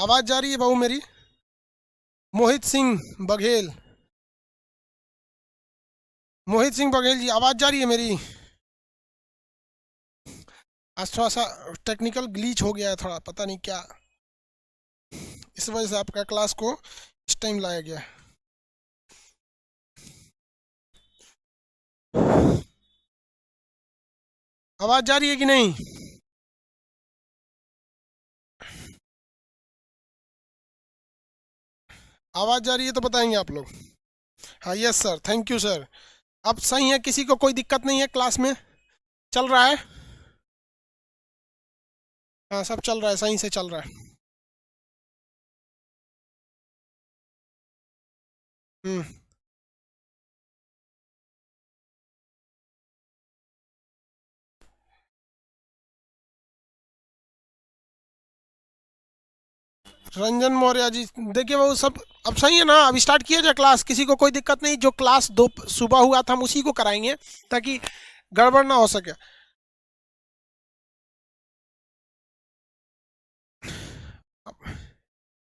आवाज जा रही है बाबू मेरी? मोहित सिंह बघेल। मोहित सिंह बघेल जी, आवाज जा रही है मेरी? आज थोड़ा सा टेक्निकल ग्लीच हो गया है, थोड़ा पता नहीं क्या, इस वजह से आपका क्लास को इस टाइम लाया गया है। आवाज जा रही है कि नहीं? आवाज जा रही है तो बताएंगे आप लोग। हाँ, yes sir, thank you sir. अब सही है, किसी को कोई दिक्कत नहीं है? क्लास में चल रहा है? हाँ, सब चल रहा है, सही से चल रहा है। हम्म। रंजन मौर्य जी, देखिए वो सब अब सही है ना? अब स्टार्ट किया जाए क्लास, किसी को कोई दिक्कत नहीं। जो क्लास दो सुबह हुआ था हम उसी को कराएंगे, ताकि गड़बड़ ना हो सके।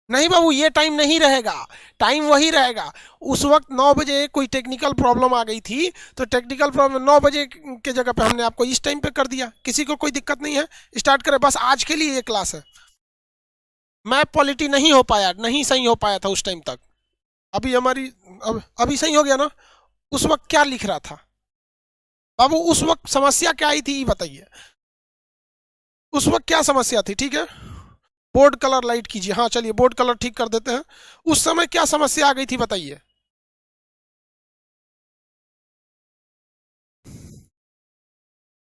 नहीं बाबू, ये टाइम नहीं रहेगा, टाइम वही रहेगा। उस वक्त 9 बजे कोई टेक्निकल प्रॉब्लम आ गई थी, तो टेक्निकल प्रॉब्लम 9 बजे के जगह पे हमने आपको इस टाइम पे कर दिया। किसी को कोई दिक्कत नहीं है, स्टार्ट करें। बस आज के लिए ये क्लास है। मैप पॉलिटी नहीं हो पाया, नहीं सही हो पाया था उस टाइम तक। अभी हमारी अभी सही हो गया ना? उस वक्त क्या लिख रहा था बाबू? उस वक्त समस्या क्या आई थी ये बताइए। उस वक्त क्या समस्या थी? ठीक है, बोर्ड कलर लाइट कीजिए। हाँ चलिए, बोर्ड कलर ठीक कर देते हैं। उस समय क्या समस्या आ गई थी बताइए।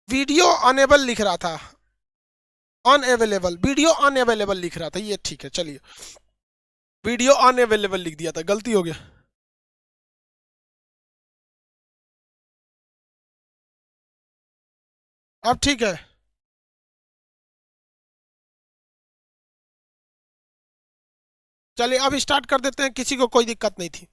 वीडियो अनेबल लिख रहा था, अनअवेलेबल, वीडियो अनअवेलेबल लिख रहा था। ये ठीक है, चलिए, वीडियो अनअवेलेबल लिख दिया था, गलती हो गया। अब ठीक है। चलिए अब स्टार्ट कर देते हैं, किसी को कोई दिक्कत नहीं थी।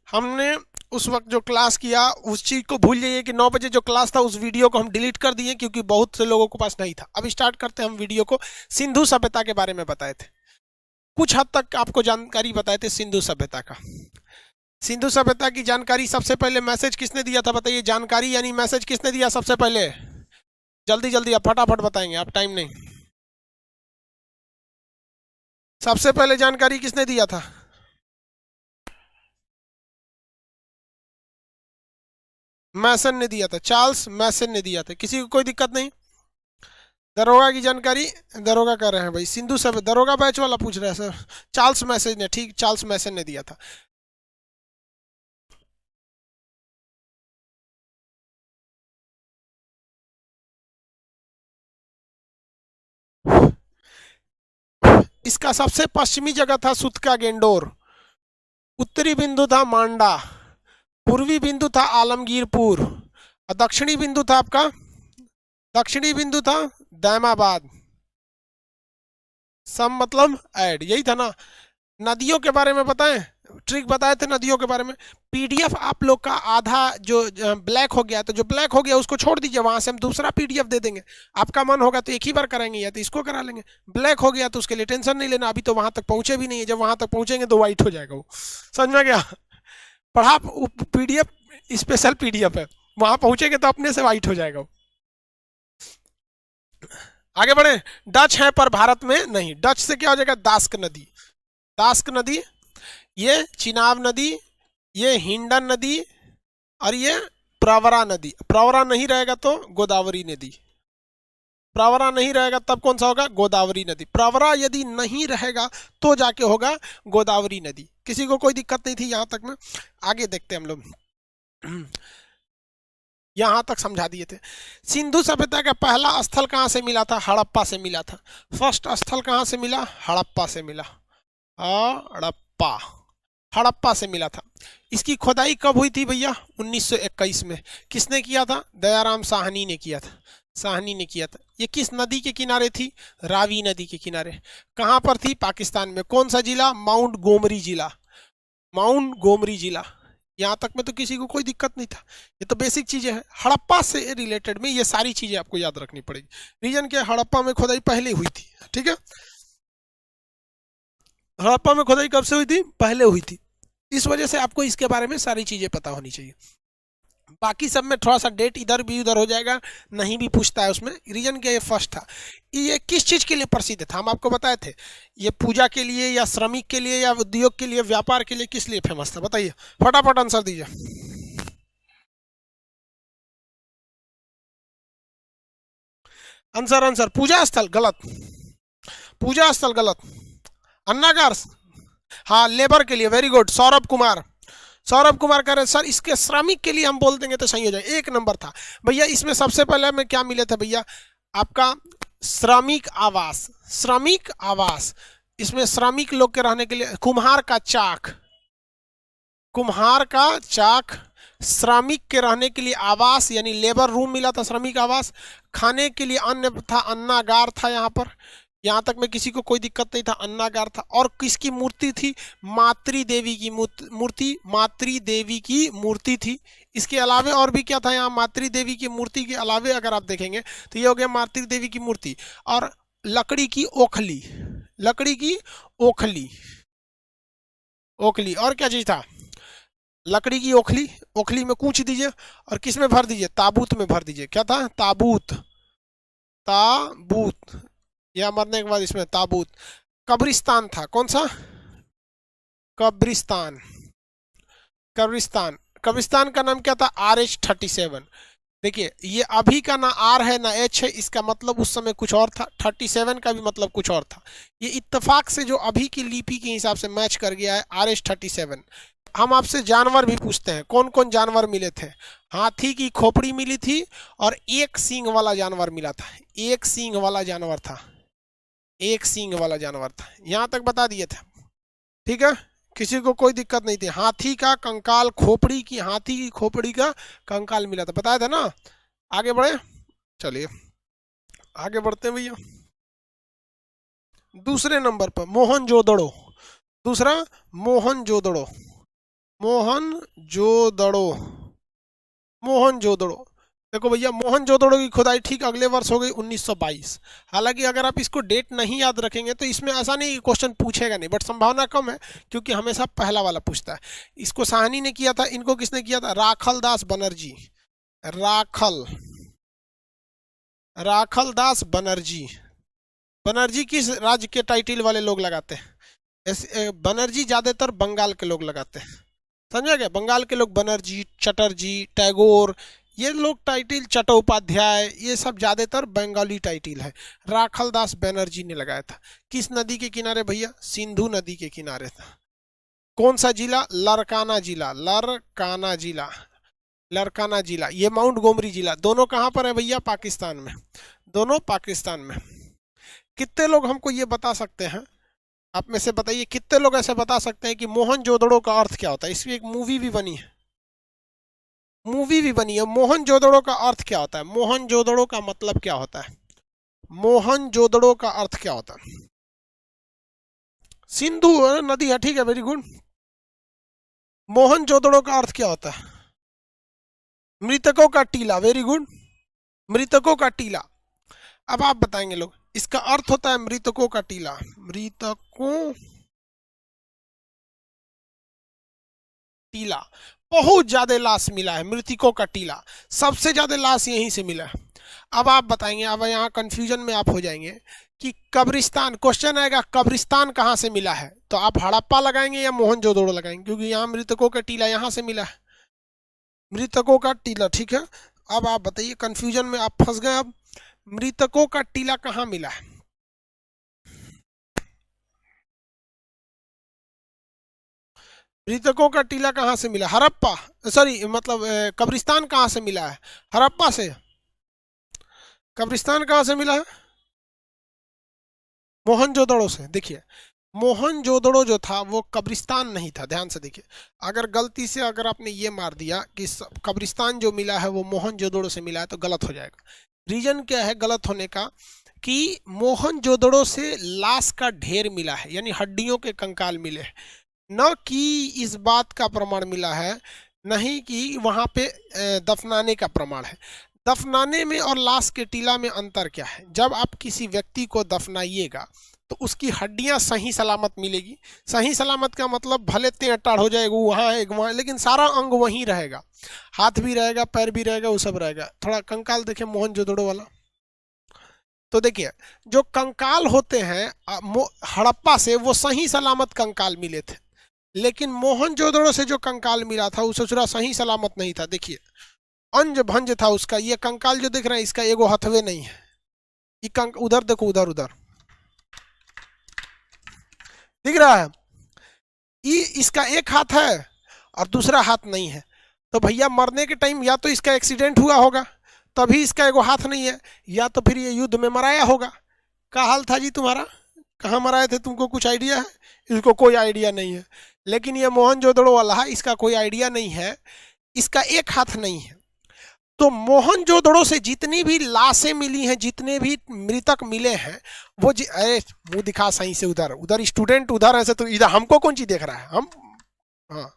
हमने उस वक्त जो क्लास किया उस चीज को भूल जाइए कि 9 बजे जो क्लास था उस वीडियो को हम डिलीट कर दिए, क्योंकि बहुत से लोगों के पास नहीं था। अब स्टार्ट करते हैं हम वीडियो को। सिंधु सभ्यता के बारे में बताए थे, कुछ हद तक आपको जानकारी बताए थे सिंधु सभ्यता का। सिंधु सभ्यता की जानकारी सबसे पहले मैसेज किसने दिया था बताइए? जानकारी यानी मैसेज किसने दिया सबसे पहले? जल्दी जल्दी आप फटाफट बताएंगे, आप टाइम नहीं। सबसे पहले जानकारी किसने दिया था? मैसन ने दिया था, चार्ल्स मैसन ने दिया था। किसी को कोई दिक्कत नहीं? दरोगा की जानकारी, दरोगा कर रहे हैं भाई, सिंधु सब दरोगा बैच वाला पूछ रहा है सर। चार्ल्स मैसन ने, ठीक, चार्ल्स मैसन ने दिया था। इसका सबसे पश्चिमी जगह था सुतका गेंडोर, उत्तरी बिंदु था मांडा, पूर्वी बिंदु था आलमगीरपुर, और दक्षिणी बिंदु था आपका, दक्षिणी बिंदु था दैमाबाद। सम मतलब ऐड, यही था ना? नदियों के बारे में बताएं, ट्रिक बताए थे नदियों के बारे में। पीडीएफ आप लोग का आधा जो ब्लैक हो गया, तो जो ब्लैक हो गया उसको छोड़ दीजिए, वहां से हम दूसरा पीडीएफ दे देंगे। आपका मन होगा तो एक ही बार कराएंगे, या तो इसको करा लेंगे। ब्लैक हो गया तो उसके लिए टेंशन नहीं लेना, अभी तो वहां तक पहुंचे भी नहीं है। जब वहां तक पहुंचेंगे तो व्हाइट हो जाएगा वो, समझ में गया? पढ़ा पीडीएफ, स्पेशल पीडीएफ है, वहां पहुंचेंगे तो अपने से व्हाइट हो जाएगा वो। आगे बढ़े। डच है पर भारत में नहीं। डच से क्या हो जाएगा? दास्क नदी, दास्क नदी, ये चिनाब नदी, ये हिंडन नदी, और ये प्रवरा नदी। प्रवरा नहीं रहेगा तो गोदावरी नदी, प्रवरा नहीं रहेगा तब कौन सा होगा? गोदावरी नदी। प्रवरा यदि नहीं रहेगा तो जाके होगा गोदावरी नदी। किसी को कोई दिक्कत नहीं थी यहां तक में? आगे देखते हैं हम लोग। यहां तक समझा दिए थे। सिंधु सभ्यता का पहला स्थल कहां से मिला था? हड़प्पा से मिला था। फर्स्ट स्थल कहां से मिला? हड़प्पा से मिला। हड़प्पा, हड़प्पा से मिला था। इसकी खुदाई कब हुई थी भैया? 1921 में। किसने किया था? दयाराम साहनी ने किया था, साहनी ने किया था। ये किस नदी के किनारे थी? रावी नदी के किनारे। कहां पर थी? पाकिस्तान में। कौन सा जिला? माउंट गोमरी जिला, माउंट गोमरी जिला। यहां तक में तो किसी को कोई दिक्कत नहीं था। ये तो बेसिक चीजें हैं। हड़प्पा से रिलेटेड में ये सारी चीजें आपको याद रखनी पड़ेगी। रीजन क्या? हड़प्पा में खुदाई पहले हुई थी, ठीक है। हड़प्पा में खुदाई कब से हुई थी? पहले हुई थी। इस वजह से आपको इसके बारे में सारी चीजें पता होनी चाहिए। बाकी सब में थोड़ा सा डेट इधर भी उधर हो जाएगा, नहीं भी पूछता है उसमें। रीजन क्या, ये फर्स्ट था। ये किस चीज के लिए प्रसिद्ध था, हम आपको बताए थे। ये पूजा के लिए या श्रमिक के लिए या उद्योग के लिए, व्यापार के लिए, किस लिए फेमस था बताइए, फटाफट आंसर दीजिए। आंसर आंसर, पूजा स्थल गलत, पूजा स्थल गलत, अन्नागार। हाँ, लेबर के लिए, वेरी गुड सौरभ कुमार। सौरभ कुमार कह रहे हैं सर इसके श्रमिक के लिए हम बोल देंगे तो सही हो जाए, एक नंबर था भैया। इसमें सबसे पहले हमें क्या मिले थे भैया, आपका श्रमिक आवास, श्रमिक आवास। इसमें श्रमिक लोग के रहने के लिए कुम्हार का चाक, कुम्हार का चाक। श्रमिक के रहने के लिए आवास यानी लेबर रूम मिला था, श्रमिक आवास। खाने के लिए अन्न था, अन्नागार था यहाँ पर। यहाँ तक में किसी को कोई दिक्कत नहीं था, अन्नागार था। और किसकी मूर्ति थी, मातृ देवी की मूर्ति, मातृ देवी की मूर्ति थी। इसके अलावे और भी क्या था यहाँ, मातृ देवी की मूर्ति के अलावे अगर आप देखेंगे तो ये हो गया मातृ देवी की मूर्ति। और लकड़ी की ओखली, लकड़ी की ओखली, ओखली। और क्या चीज था, लकड़ी की ओखली, ओखली में कूच दीजिए और किस में भर दीजिए, ताबूत में भर दीजिए। क्या था, ताबूत, ताबूत, या मरने के बाद इसमें ताबूत। कब्रिस्तान था, कौन सा, कब्रिस्तान, कब्रिस्तान। कब्रिस्तान का नाम क्या था, RH-37। देखिए ये अभी का ना आर है ना एच है, इसका मतलब उस समय कुछ और था। 37 का भी मतलब कुछ और था। ये इत्तेफाक से जो अभी की लिपि के हिसाब से मैच कर गया है, RH-37। हम आपसे जानवर भी पूछते हैं, कौन कौन जानवर मिले थे। हाथी की खोपड़ी मिली थी और एक सींग वाला जानवर मिला था, एक सींग वाला जानवर था, एक सींग वाला जानवर था। यहां तक बता दिए थे, ठीक है, किसी को कोई दिक्कत नहीं थी। हाथी का कंकाल, खोपड़ी की, हाथी की खोपड़ी का कंकाल मिला था, बताया था ना। आगे बढ़े, चलिए आगे बढ़ते हैं भैया। दूसरे नंबर पर मोहनजोदड़ो, दूसरा मोहनजोदड़ो, मोहनजोदड़ो, मोहनजोदड़ो। देखो भैया मोहनजोदड़ो की खुदाई ठीक अगले वर्ष हो गई 1922। हालांकि अगर आप इसको डेट नहीं याद रखेंगे तो इसमें ऐसा नहीं क्वेश्चन पूछेगा नहीं, बट संभावना कम है क्योंकि हमेशा पहला वाला पूछता है। इसको साहनी ने किया था, इनको किसने किया था, राखल दास बनर्जी, राखल, राखल दास बनर्जी। बनर्जी किस राज्य के टाइटिल वाले लोग लगाते हैं, बनर्जी ज्यादातर बंगाल के लोग लगाते हैं, समझा गया। बंगाल के लोग बनर्जी, चटर्जी, टैगोर, ये लोग टाइटिल, चट्टोपाध्याय, ये सब ज्यादातर बंगाली टाइटिल है। राखल दास बनर्जी ने लगाया था। किस नदी के किनारे भैया, सिंधु नदी के किनारे था। कौन सा जिला, लरकाना जिला, लरकाना जिला, लरकाना जिला। ये माउंट गोमरी जिला, दोनों कहां पर है भैया, पाकिस्तान में, दोनों पाकिस्तान में। कितने लोग हमको ये बता सकते हैं, आप में से बताइए कितने लोग ऐसे बता सकते हैं कि मोहनजोदड़ो का अर्थ क्या होता है। इसकी एक मूवी भी बनी है, मूवी भी बनी है। मोहनजोदड़ो का अर्थ क्या होता है, मोहनजोदड़ो का मतलब क्या होता है, मोहनजोदड़ो का अर्थ क्या होता है। सिंधु नदी है, ठीक है, वेरी गुड। मोहनजोदड़ो का अर्थ क्या होता है, मृतकों का टीला, वेरी गुड, मृतकों का टीला। अब आप बताएंगे लोग, इसका अर्थ होता है मृतकों का टीला, मृतकों टीला। बहुत ज्यादा लाश मिला है, मृतकों का टीला, सबसे ज्यादा लाश यहीं से मिला है। अब आप बताएंगे, अब यहाँ कंफ्यूजन में आप हो जाएंगे कि कब्रिस्तान, क्वेश्चन आएगा कब्रिस्तान कहाँ से मिला है, तो आप हड़प्पा लगाएंगे या मोहनजोदड़ो लगाएंगे, क्योंकि यहाँ मृतकों का टीला यहाँ से मिला है, मृतकों का टीला, ठीक है। अब आप बताइए, कंफ्यूजन में आप फंस गए। अब मृतकों का टीला कहाँ मिला है, मृतकों का टीला कहाँ से मिला, हड़प्पा, सॉरी मतलब कब्रिस्तान कहाँ से मिला है, हड़प्पा से। कब्रिस्तान कहाँ से मिला है, मोहनजोदड़ो से। देखिए मोहनजोदड़ो जो था वो कब्रिस्तान नहीं था, ध्यान से देखिए। अगर गलती से अगर आपने ये मार दिया कि कब्रिस्तान जो मिला है वो मोहनजोदड़ो से मिला है तो गलत हो जाएगा। रीजन क्या है गलत होने का, कि मोहनजोदड़ो से लाश का ढेर मिला है, यानी हड्डियों के कंकाल मिले हैं, न कि इस बात का प्रमाण मिला है, नहीं कि वहां पे दफनाने का प्रमाण है। दफनाने में और लाश के टीला में अंतर क्या है, जब आप किसी व्यक्ति को दफनाइएगा तो उसकी हड्डियां सही सलामत मिलेगी। सही सलामत का मतलब भले तें टाड़ हो जाएगा, वहाँ है वहाँ, लेकिन सारा अंग वहीं रहेगा, हाथ भी रहेगा, पैर भी रहेगा, वो सब रहेगा। थोड़ा कंकाल देखे मोहनजोदड़ो वाला, तो देखिए जो कंकाल होते हैं हड़प्पा से वो सही सलामत कंकाल मिले थे, लेकिन मोहनजोदड़ो से जो कंकाल मिला था वो ससुरा सही सलामत नहीं था। देखिए अंज भंज था उसका। ये कंकाल जो दिख रहा है इसका एगो हथवे नहीं है। ये उधर देखो, उधर उधर दिख रहा है, ये इसका एक हाथ है और दूसरा हाथ नहीं है। तो भैया मरने के टाइम या तो इसका एक्सीडेंट हुआ होगा तभी इसका एगो हाथ नहीं है, या तो फिर ये युद्ध में मराया होगा। क्या हाल था जी तुम्हारा, कहाँ मराए थे, तुमको कुछ आइडिया है? इसको कोई आइडिया नहीं है। लेकिन ये मोहनजोदड़ो वाला है, इसका कोई आइडिया नहीं है, इसका एक हाथ नहीं है। तो मोहनजोदड़ो से जितनी भी लाशें मिली हैं, जितने भी मृतक मिले हैं, वो अरे मुंह दिखा सही से, उधर उधर स्टूडेंट उधर ऐसे, तो इधर हमको कौन चीज देख रहा है? हम हाँ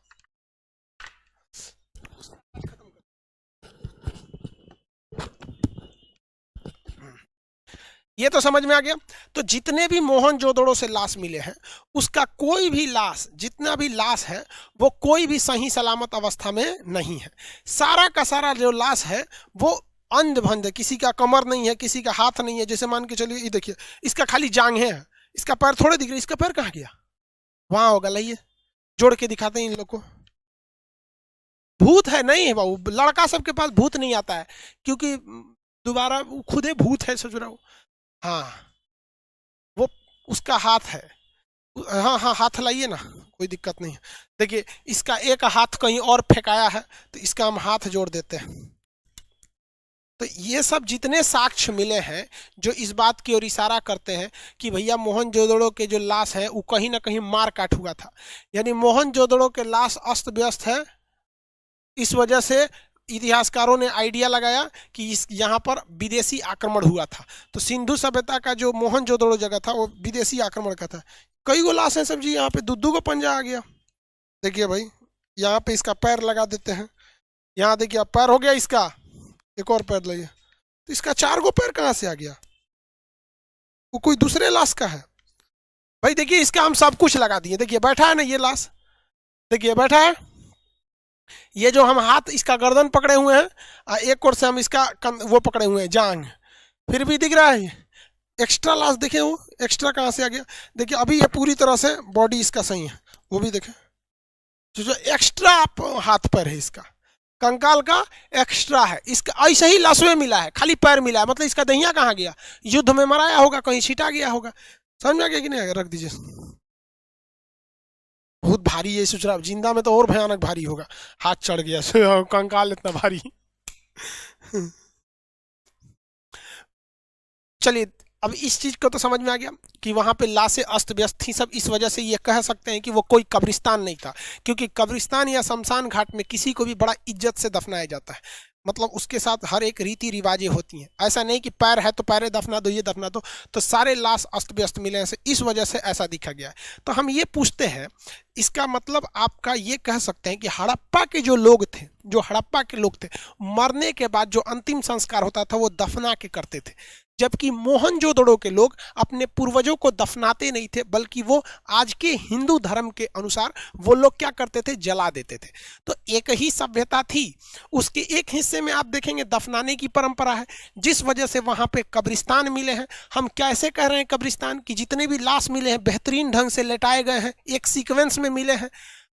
ये तो समझ में आ गया। तो जितने भी मोहनजोदड़ो से लाश मिले हैं, उसका कोई भी लाश, जितना भी लाश है वो कोई भी सही सलामत अवस्था में नहीं है। सारा का सारा जो लाश है वो अंध भंध है, किसी का कमर नहीं है, किसी का हाथ नहीं है। जैसे मान के चलिए ये देखिए, इसका खाली जांघें हैं, इसका पैर थोड़े दिख रहे, इसका पैर कहाँ गया? वहां होगा, लाइए जोड़ के दिखाते हैं इन लोग को। भूत है नहीं है बाबू, लड़का सबके पास भूत नहीं आता है, क्योंकि दोबारा खुद ही भूत है ससुरा। हाँ वो उसका हाथ है। हाँ हाँ हाथ लाइए ना, कोई दिक्कत नहीं है। देखिए इसका एक हाथ कहीं और फेंकाया है, तो इसका हम हाथ जोड़ देते हैं। तो ये सब जितने साक्ष्य मिले हैं जो इस बात की ओर इशारा करते हैं कि भैया मोहनजोदड़ो के जो लाश है वो कहीं ना कहीं मार काट हुआ था। यानी मोहनजोदड़ो के लाश अस्त व्यस्त है, इस वजह से इतिहासकारों ने आइडिया लगाया कि इस यहाँ पर विदेशी आक्रमण हुआ था। तो सिंधु सभ्यता का जो मोहनजोदड़ो जगह था वो विदेशी आक्रमण का था। कई गो लाश है सब जी, यहाँ पे दुद्दू को पंजा आ गया। देखिए भाई यहाँ पे इसका पैर लगा देते हैं, यहाँ देखिए पैर हो गया इसका, एक और पैर लगे, तो इसका 4 गो पैर कहाँ से आ गया? वो कोई दूसरे लाश का है भाई। देखिए इसका हम सब कुछ लगा दिए, देखिए बैठा है ना ये लाश, देखिए बैठा है। ये जो हम हाथ इसका गर्दन पकड़े हुए हैं, एक ओर से हम इसका वो पकड़े हुए हैं जांग, फिर भी दिख रहा है। एक्स्ट्रा लाश देखे, वो एक्स्ट्रा कहाँ से आ गया? देखिए अभी ये पूरी तरह से बॉडी इसका सही है, वो भी देखे जो एक्स्ट्रा हाथ पैर है इसका, कंकाल का एक्स्ट्रा है इसका। ऐसे ही लाश में मिला है, खाली पैर मिला है, मतलब इसका दहिया कहाँ गया? युद्ध में मराया होगा, कहीं छिटा गया होगा। समझ में आ गया कि नहीं? रख दीजिए। बहुत भारी है सोच रहा, जिंदा में तो और भयानक भारी होगा, हाथ चढ़ गया कंकाल इतना भारी। चलिए अब इस चीज को तो समझ में आ गया कि वहां पे लाशें अस्त व्यस्त थी सब। इस वजह से ये कह सकते हैं कि वो कोई कब्रिस्तान नहीं था, क्योंकि कब्रिस्तान या शमशान घाट में किसी को भी बड़ा इज्जत से दफनाया जाता है, मतलब उसके साथ हर एक रीति रिवाजें होती हैं। ऐसा नहीं कि पैर है तो पैरे दफना दो, ये दफना दो। तो सारे लाश अस्त व्यस्त मिले हैं, इस वजह से ऐसा दिखा गया है। तो हम ये पूछते हैं, इसका मतलब आपका ये कह सकते हैं कि हड़प्पा के जो लोग थे, जो हड़प्पा के लोग थे, मरने के बाद जो अंतिम संस्कार होता था वो दफना के करते थे, जबकि मोहनजोदड़ो के लोग अपने पूर्वजों को दफनाते नहीं थे, बल्कि वो आज के हिंदू धर्म के अनुसार वो लोग क्या करते थे? जला देते थे। तो एक ही सभ्यता थी, उसके एक हिस्से में आप देखेंगे दफनाने की परंपरा है, जिस वजह से वहां पे कब्रिस्तान मिले हैं। हम कैसे कह रहे हैं कब्रिस्तान? कि जितने भी लाश मिले हैं बेहतरीन ढंग से लेटाए गए हैं, एक सीक्वेंस में मिले हैं।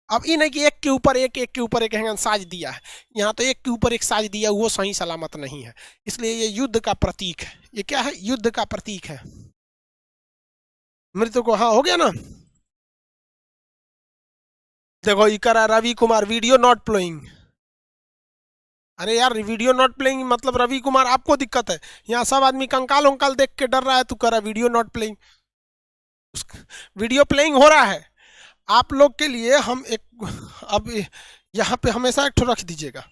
अब ये नहीं कि एक के ऊपर एक, एक के ऊपर एक साज दिया है, यहाँ तो एक के ऊपर एक साज दिया, वो सही सलामत नहीं है। इसलिए ये युद्ध का प्रतीक है। ये क्या है? युद्ध का प्रतीक है। मृत्यु को हाँ हो गया ना। देखो ये करा Ravi Kumar video not playing. अरे यार वीडियो नॉट प्लेइंग मतलब रवि कुमार आपको दिक्कत है, यहाँ सब आदमी कंकाल उंकाल देख के डर रहा है, तू करा video not playing. Video playing हो रहा है आप लोग के लिए। हम एक अब यहाँ पे हमेशा एक ठो रख दीजिएगा,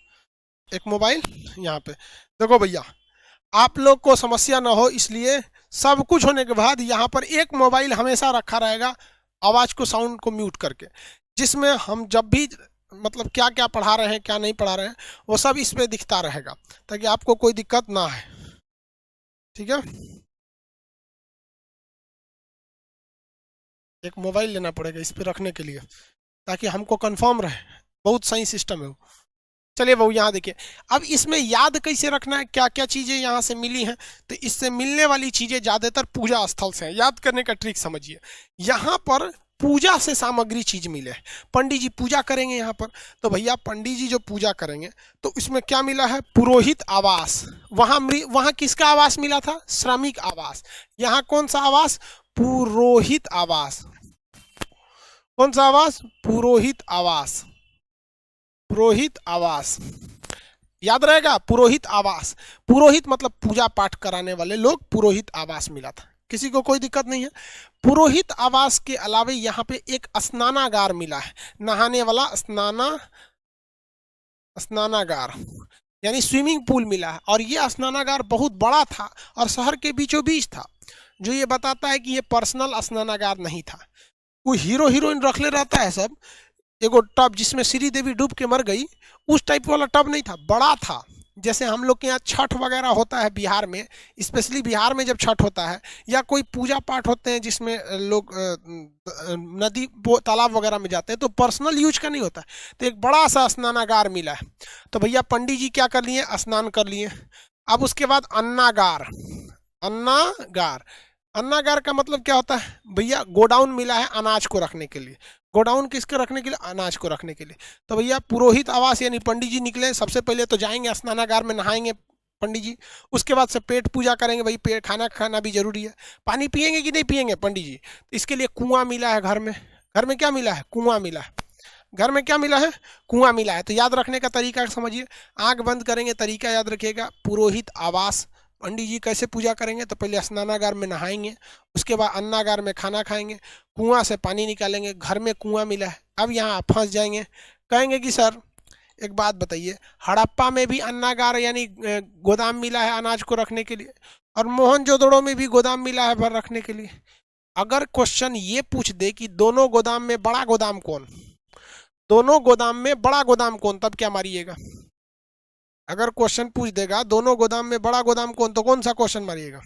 एक मोबाइल यहाँ पे। देखो भैया आप लोग को समस्या ना हो इसलिए सब कुछ होने के बाद यहाँ पर एक मोबाइल हमेशा रखा रहेगा, आवाज़ को साउंड को म्यूट करके, जिसमें हम जब भी मतलब क्या क्या पढ़ा रहे हैं क्या नहीं पढ़ा रहे हैं वो सब इस पे दिखता रहेगा, ताकि आपको कोई दिक्कत ना है। ठीक है। एक मोबाइल लेना पड़ेगा इस पे रखने के लिए, ताकि हमको कंफर्म रहे। बहुत सही सिस्टम है वो। चलिए बहू यहाँ देखिए, अब इसमें याद कैसे रखना है, क्या क्या चीजें यहाँ से मिली हैं। तो इससे मिलने वाली चीजें ज्यादातर पूजा स्थल से हैं। याद करने का ट्रिक समझिए, यहाँ पर पूजा से सामग्री चीज मिले। पंडित जी पूजा करेंगे यहाँ पर, तो भैया पंडित जी जो पूजा करेंगे तो इसमें क्या मिला है, पुरोहित आवास। वहां किसका आवास मिला था, श्रमिक आवास। यहाँ कौन सा आवास, पुरोहित आवास। कौन सा आवास, पुरोहित आवास। पुरोहित आवास याद रहेगा, पुरोहित आवास। पुरोहित मतलब पूजा पाठ कराने वाले लोग, पुरोहित आवास मिला था। किसी को कोई दिक्कत नहीं है। पुरोहित आवास के अलावा यहाँ पे एक स्नानागार मिला है, नहाने वाला स्नानागार यानी स्विमिंग पूल मिला है। और ये स्नानागार बहुत बड़ा था और शहर के बीचों बीच था, जो ये बताता है कि ये पर्सनल स्नानागार नहीं था। कोई हीरो हीरोइन रख ले रहता है सब, एगो टब जिसमें श्री देवी डूब के मर गई, उस टाइप वाला टब नहीं था, बड़ा था। जैसे हम लोग के यहाँ छठ वगैरह होता है बिहार में, स्पेशली बिहार में जब छठ होता है या कोई पूजा पाठ होते हैं जिसमें लोग नदी तालाब वगैरह में जाते हैं, तो पर्सनल यूज का नहीं होता है। तो एक बड़ा सा स्नानागार मिला है। तो भैया पंडित जी क्या कर लिए, स्नान कर लिए। अब उसके बाद अन्नागार। अन्नागार, अन्नागार का मतलब क्या होता है भैया, गोडाउन मिला है अनाज को रखने के लिए। गोडाउन किसके रखने के लिए, अनाज को रखने के लिए। तो भैया पुरोहित आवास यानी पंडित जी निकले, सबसे पहले तो जाएंगे स्नानागार में, नहाएंगे पंडित जी। उसके बाद से पेट पूजा करेंगे, भाई पेट खाना खाना भी जरूरी है। पानी पियेंगे कि नहीं पियेंगे पंडित जी, इसके लिए कुआं मिला है घर में। घर में क्या मिला है, कुआं मिला है। घर में क्या मिला है, कुआं मिला है। तो याद रखने का तरीका समझिए, आंख बंद करेंगे, तरीका याद रखिएगा। पुरोहित आवास, पंडित जी कैसे पूजा करेंगे, तो पहले स्नानागार में नहाएंगे, उसके बाद अन्नागार में खाना खाएंगे, कुआं से पानी निकालेंगे। घर में कुआं मिला है। अब यहाँ आप फंस जाएंगे, कहेंगे कि सर एक बात बताइए, हड़प्पा में भी अन्नागार यानी गोदाम मिला है अनाज को रखने के लिए, और मोहनजोदड़ो में भी गोदाम मिला है भर रखने के लिए। अगर क्वेश्चन ये पूछ दे कि दोनों गोदाम में बड़ा गोदाम कौन, दोनों गोदाम में बड़ा गोदाम कौन, तब क्या मारिएगा। अगर क्वेश्चन पूछ देगा दोनों गोदाम में बड़ा गोदाम कौन, तो कौन सा क्वेश्चन मारिएगा,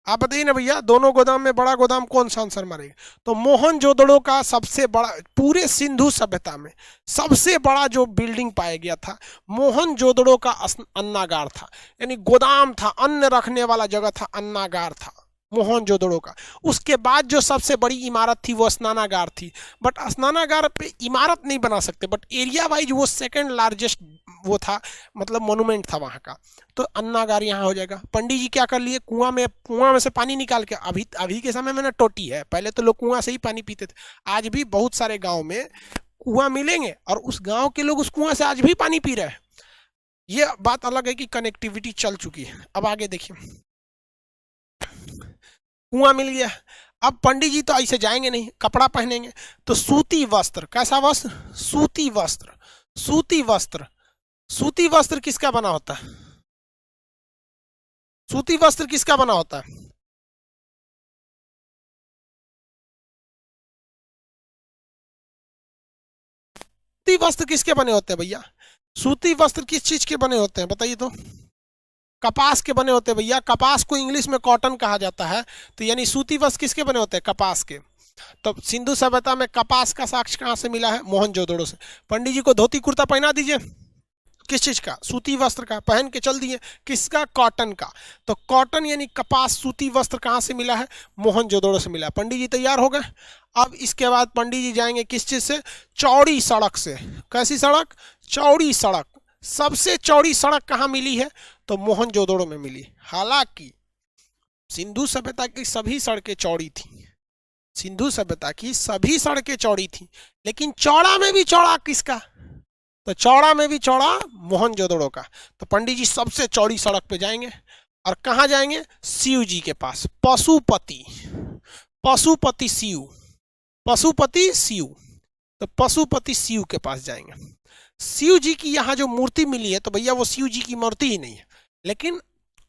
आप बताइए ना भैया। दोनों गोदाम में बड़ा गोदाम कौन सा आंसर मारेगा। तो मोहनजोदड़ो का सबसे बड़ा, पूरे सिंधु सभ्यता में सबसे बड़ा जो बिल्डिंग पाया गया था, मोहनजोदड़ो का अन्नागार था, यानी गोदाम था, अन्न रखने वाला जगह था, अन्नागार था मोहनजोदड़ो का। उसके बाद जो सबसे बड़ी इमारत थी वो स्नानागार थी। बट स्नानागार पे इमारत नहीं बना सकते, बट एरिया वाइज वो सेकंड लार्जेस्ट वो था, मतलब मोन्यूमेंट था वहाँ का। तो अन्नागार यहाँ हो जाएगा। पंडित जी क्या कर लिए, कुआं में से पानी निकाल के, अभी के समय में ना टोटी है, पहले तो लोग कुआं से ही पानी पीते थे। आज भी बहुत सारे गाँव में कुआं मिलेंगे और उस गाँव के लोग उस कुआं से आज भी पानी पी रहे हैं। ये बात अलग है कि कनेक्टिविटी चल चुकी है। अब आगे देखिए, कुआं मिल गया। अब पंडित जी तो ऐसे जाएंगे नहीं, कपड़ा पहनेंगे। तो सूती वस्त्र, कैसा वस्त्र, सूती वस्त्र। सूती वस्त्र, सूती वस्त्र किसका बना होता है, सूती वस्त्र किसका बना होता है, सूती वस्त्र किसके बने होते हैं भैया, सूती वस्त्र किस चीज के बने होते हैं बताइए तो। कपास के बने होते हैं भैया। कपास को इंग्लिश में कॉटन कहा जाता है। तो यानी सूती वस्त्र किसके बने होते हैं, कपास के। तो सिंधु सभ्यता में कपास का साक्ष्य कहाँ से मिला है, मोहनजोदड़ो से। पंडित जी को धोती कुर्ता पहना दीजिए, किस चीज का, सूती वस्त्र का, पहन के चल दिए, किसका, कॉटन का। तो कॉटन यानी कपास, सूती वस्त्र कहाँ से मिला है, मोहनजोदड़ो से मिला। पंडित जी तैयार हो गए। अब इसके बाद पंडित जी जाएंगे किस चीज से, चौड़ी सड़क से। कैसी सड़क, चौड़ी सड़क। सबसे चौड़ी सड़क कहाँ मिली है, तो मोहनजोदड़ो में मिली। हालांकि सिंधु सभ्यता की सभी सड़कें चौड़ी थी, सिंधु सभ्यता की सभी सड़कें चौड़ी थी, लेकिन चौड़ा में भी चौड़ा किसका, तो चौड़ा में भी चौड़ा मोहनजोदड़ो का। तो पंडित जी सबसे चौड़ी सड़क पे जाएंगे और कहाँ जाएंगे, शिव जी के पास। पशुपति, पशुपति शिव, पशुपति शिव। तो पशुपति शिव के पास जाएंगे। शिव जी की यहाँ जो मूर्ति मिली है, तो भैया वो शिव जी की मूर्ति ही नहीं है, लेकिन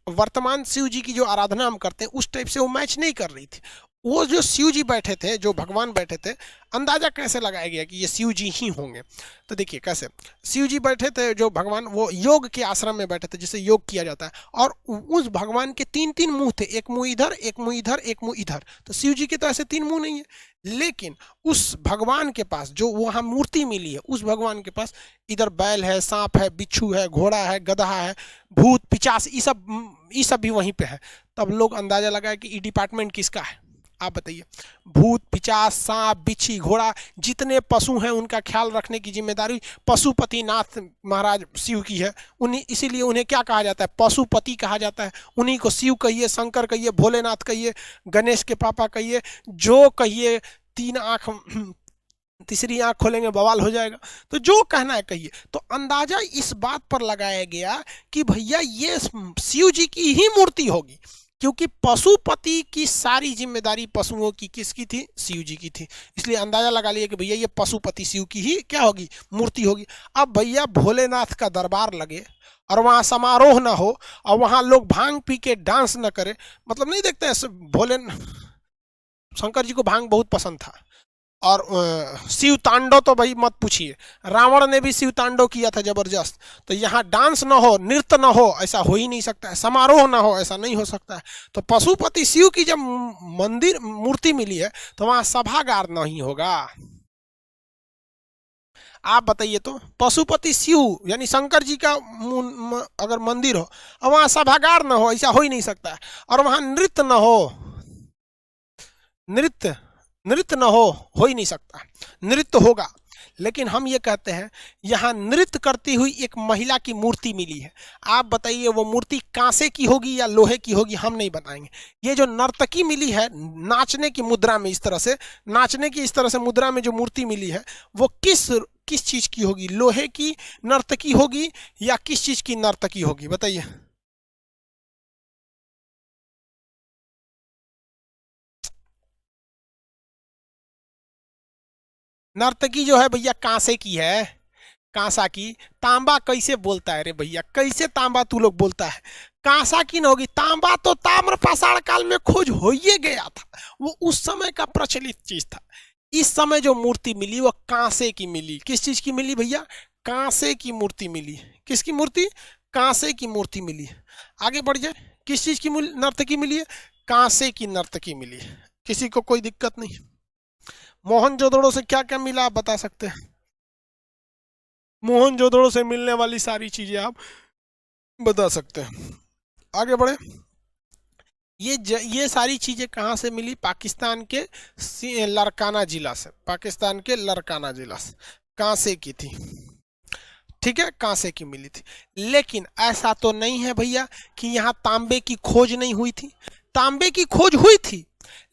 वर्तमान शिव जी की जो आराधना हम करते हैं उस टाइप से वो मैच नहीं कर रही थी। वो जो शिव जी बैठे थे, जो भगवान बैठे थे, अंदाजा कैसे लगाया गया कि ये शिव जी ही होंगे? तो देखिए कैसे शिव जी बैठे थे, जो भगवान वो योग के आश्रम में बैठे थे जिसे योग किया जाता है, और उस भगवान के तीन तीन मुंह थे, एक मुंह इधर, एक मुंह इधर, एक मुंह इधर। तो शिव जी के तो ऐसे तीन मुंह नहीं है, लेकिन उस भगवान के पास जो वहां मूर्ति मिली है, उस भगवान के पास इधर बैल है, सांप है, बिच्छू है, घोड़ा है, गधा है, भूत पिचास, ये सब भी वहीं पे है। तब लोग अंदाजा लगाए कि ये डिपार्टमेंट किसका है? आप बताइए। भूत पिचास, सांप, बिच्छी, घोड़ा, जितने पशु हैं उनका ख्याल रखने की जिम्मेदारी पशुपतिनाथ महाराज शिव की है। उन्हीं, इसीलिए उन्हें क्या कहा जाता है? पशुपति कहा जाता है। उन्हीं को शिव कहिए, शंकर कहिए, भोलेनाथ कहिए, गणेश के पापा कहिए, जो कहिए। तीन आंख, तीसरी आंख खोलेंगे बवाल हो जाएगा। तो जो कहना है कहिए। तो अंदाजा इस बात पर लगाया गया कि भैया ये शिव जी की ही मूर्ति होगी, क्योंकि पशुपति की सारी जिम्मेदारी पशुओं की किसकी थी? शिव जी की थी। इसलिए अंदाजा लगा लिया कि भैया ये पशुपति शिव की ही क्या होगी? मूर्ति होगी। अब भैया भोलेनाथ का दरबार लगे और वहां समारोह ना हो और वहां लोग भांग पी के डांस न करे, मतलब नहीं देखते हैं भोले शंकर जी को भांग बहुत पसंद था। और शिव तांडव तो भाई मत पूछिए, रावण ने भी शिव तांडव किया था जबरदस्त। तो यहाँ डांस ना हो, नृत्य ना हो, ऐसा हो ही नहीं सकता है। समारोह ना हो, ऐसा नहीं हो सकता है। तो पशुपति शिव की जब मंदिर मूर्ति मिली है तो वहां सभागार नहीं होगा। आप बताइए तो, पशुपति शिव यानी शंकर जी का अगर मंदिर हो और वहां सभागार ना हो, ऐसा हो ही नहीं सकता है। और वहां नृत्य ना हो, नृत्य नृत्य न हो ही नहीं सकता। नृत्य होगा, लेकिन हम ये कहते हैं यहाँ नृत्य करती हुई एक महिला की मूर्ति मिली है। आप बताइए वो मूर्ति कांसे की होगी या लोहे की होगी? हम नहीं बताएंगे। ये जो नर्तकी मिली है नाचने की मुद्रा में, इस तरह से नाचने की, इस तरह से मुद्रा में जो मूर्ति मिली है, वो किस चीज की होगी? लोहे की नर्तकी होगी या किस चीज की नर्तकी होगी? बताइए। नर्तकी जो है भैया कांसे की है, कांसा की। तांबा कैसे बोलता है रे भैया? कैसे तांबा तू लोग बोलता है? कांसा की न होगी। तांबा तो ताम्र पाषाण काल में खोज हो ही गया था, वो उस समय का प्रचलित चीज था। इस समय जो मूर्ति मिली वो कांसे की मिली। किस चीज की मिली भैया? कांसे की मूर्ति मिली। किसकी मूर्ति? कांसे की मूर्ति मिली। आगे बढ़ जाए। किस चीज की नर्तकी मिली है? कांसे की नर्तकी मिली। किसी को कोई दिक्कत नहीं? मोहनजोदड़ो से क्या क्या मिला आप बता सकते हैं? मोहनजोदड़ो से मिलने वाली सारी चीजें आप बता सकते हैं। आगे बढ़े। ये सारी चीजें कहाँ से मिली? पाकिस्तान के लरकाना जिला से। पाकिस्तान के लरकाना जिला से कांसे की थी। ठीक है, कांसे की मिली थी। लेकिन ऐसा तो नहीं है भैया कि यहाँ तांबे की खोज नहीं हुई थी। तांबे की खोज हुई थी,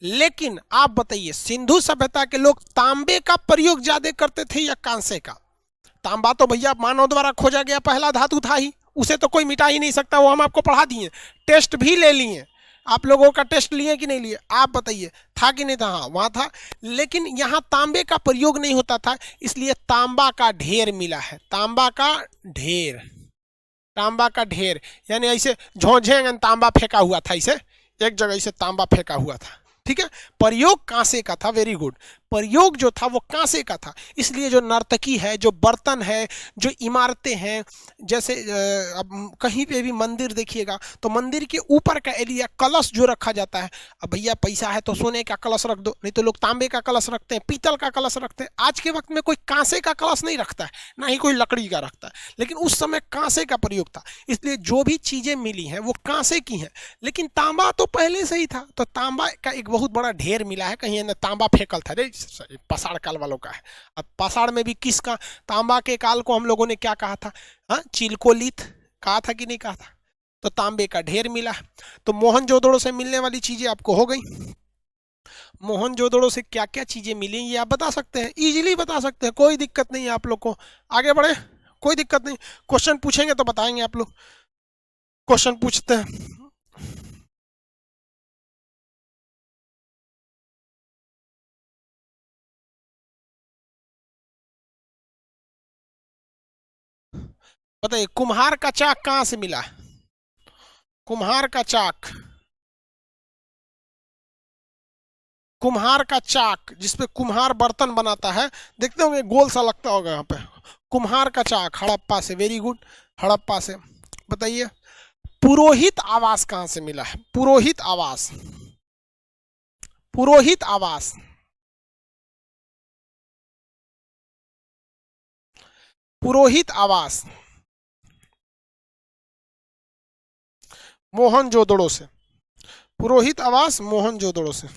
लेकिन आप बताइए सिंधु सभ्यता के लोग तांबे का प्रयोग ज्यादा करते थे या कांसे का? तांबा तो भैया मानव द्वारा खोजा गया पहला धातु था ही, उसे तो कोई मिटा ही नहीं सकता। वो हम आपको पढ़ा दिए, टेस्ट भी ले लिए। आप लोगों का टेस्ट लिए कि नहीं लिए? आप बताइए, था कि नहीं था? हाँ, वहां था। लेकिन यहाँ तांबे का प्रयोग नहीं होता था, इसलिए तांबा का ढेर मिला है। तांबा का ढेर, तांबा का ढेर यानी ऐसे झोंझेंगन तांबा फेंका हुआ था, इसे एक जगह से तांबा फेंका हुआ था। ठीक है, प्रयोग कांसे का था। Very good. प्रयोग जो था वो कांसे का था। इसलिए जो नर्तकी है, जो बर्तन है, जो इमारतें हैं, जैसे अब कहीं पे भी मंदिर देखिएगा तो मंदिर के ऊपर का एरिया, कलश जो रखा जाता है, अब भैया पैसा है तो सोने का कलश रख दो, नहीं तो लोग तांबे का कलश रखते हैं, पीतल का कलश रखते हैं। आज के वक्त में कोई कांसे का कलश नहीं रखता है, ना ही कोई लकड़ी का रखता है, लेकिन उस समय कांसे का प्रयोग था। इसलिए जो भी चीजें मिली हैं वो कांसे की हैं। लेकिन तांबा तो पहले से ही था, तो तांबा का एक बहुत बड़ा ढेर मिला है। कहीं ना तांबा फेंकल था रे, पाषाण काल वालों का है। अब पाषाण में भी किसका? तांबा के काल को हम लोगों ने क्या कहा था? हाँ, चिलकोलिथ कहा था कि नहीं कहा था? तो तांबे का ढेर मिला। तो मोहनजोदड़ो से मिलने वाली चीजें आपको हो गई। मोहनजोदड़ो से क्या क्या चीजें मिली ये आप बता सकते हैं, इजीली बता सकते हैं, कोई दिक्कत नहीं है आप लोग को। आगे बढ़े, कोई दिक्कत नहीं। क्वेश्चन पूछेंगे तो बताएंगे आप लोग। क्वेश्चन पूछते हैं। बताइए, कुम्हार का चाक कहां से मिला? कुम्हार का चाक कुम्हार का चाक, जिसपे कुम्हार बर्तन बनाता है, देखते होंगे गोल सा लगता होगा यहाँ पे, कुम्हार का चाक, हड़प्पा से। वेरी गुड, हड़प्पा से। बताइए पुरोहित आवास कहां से मिला है? पुरोहित आवास, पुरोहित आवास, पुरोहित आवास मोहनजोदड़ो से। पुरोहित आवास मोहनजोदड़ो से।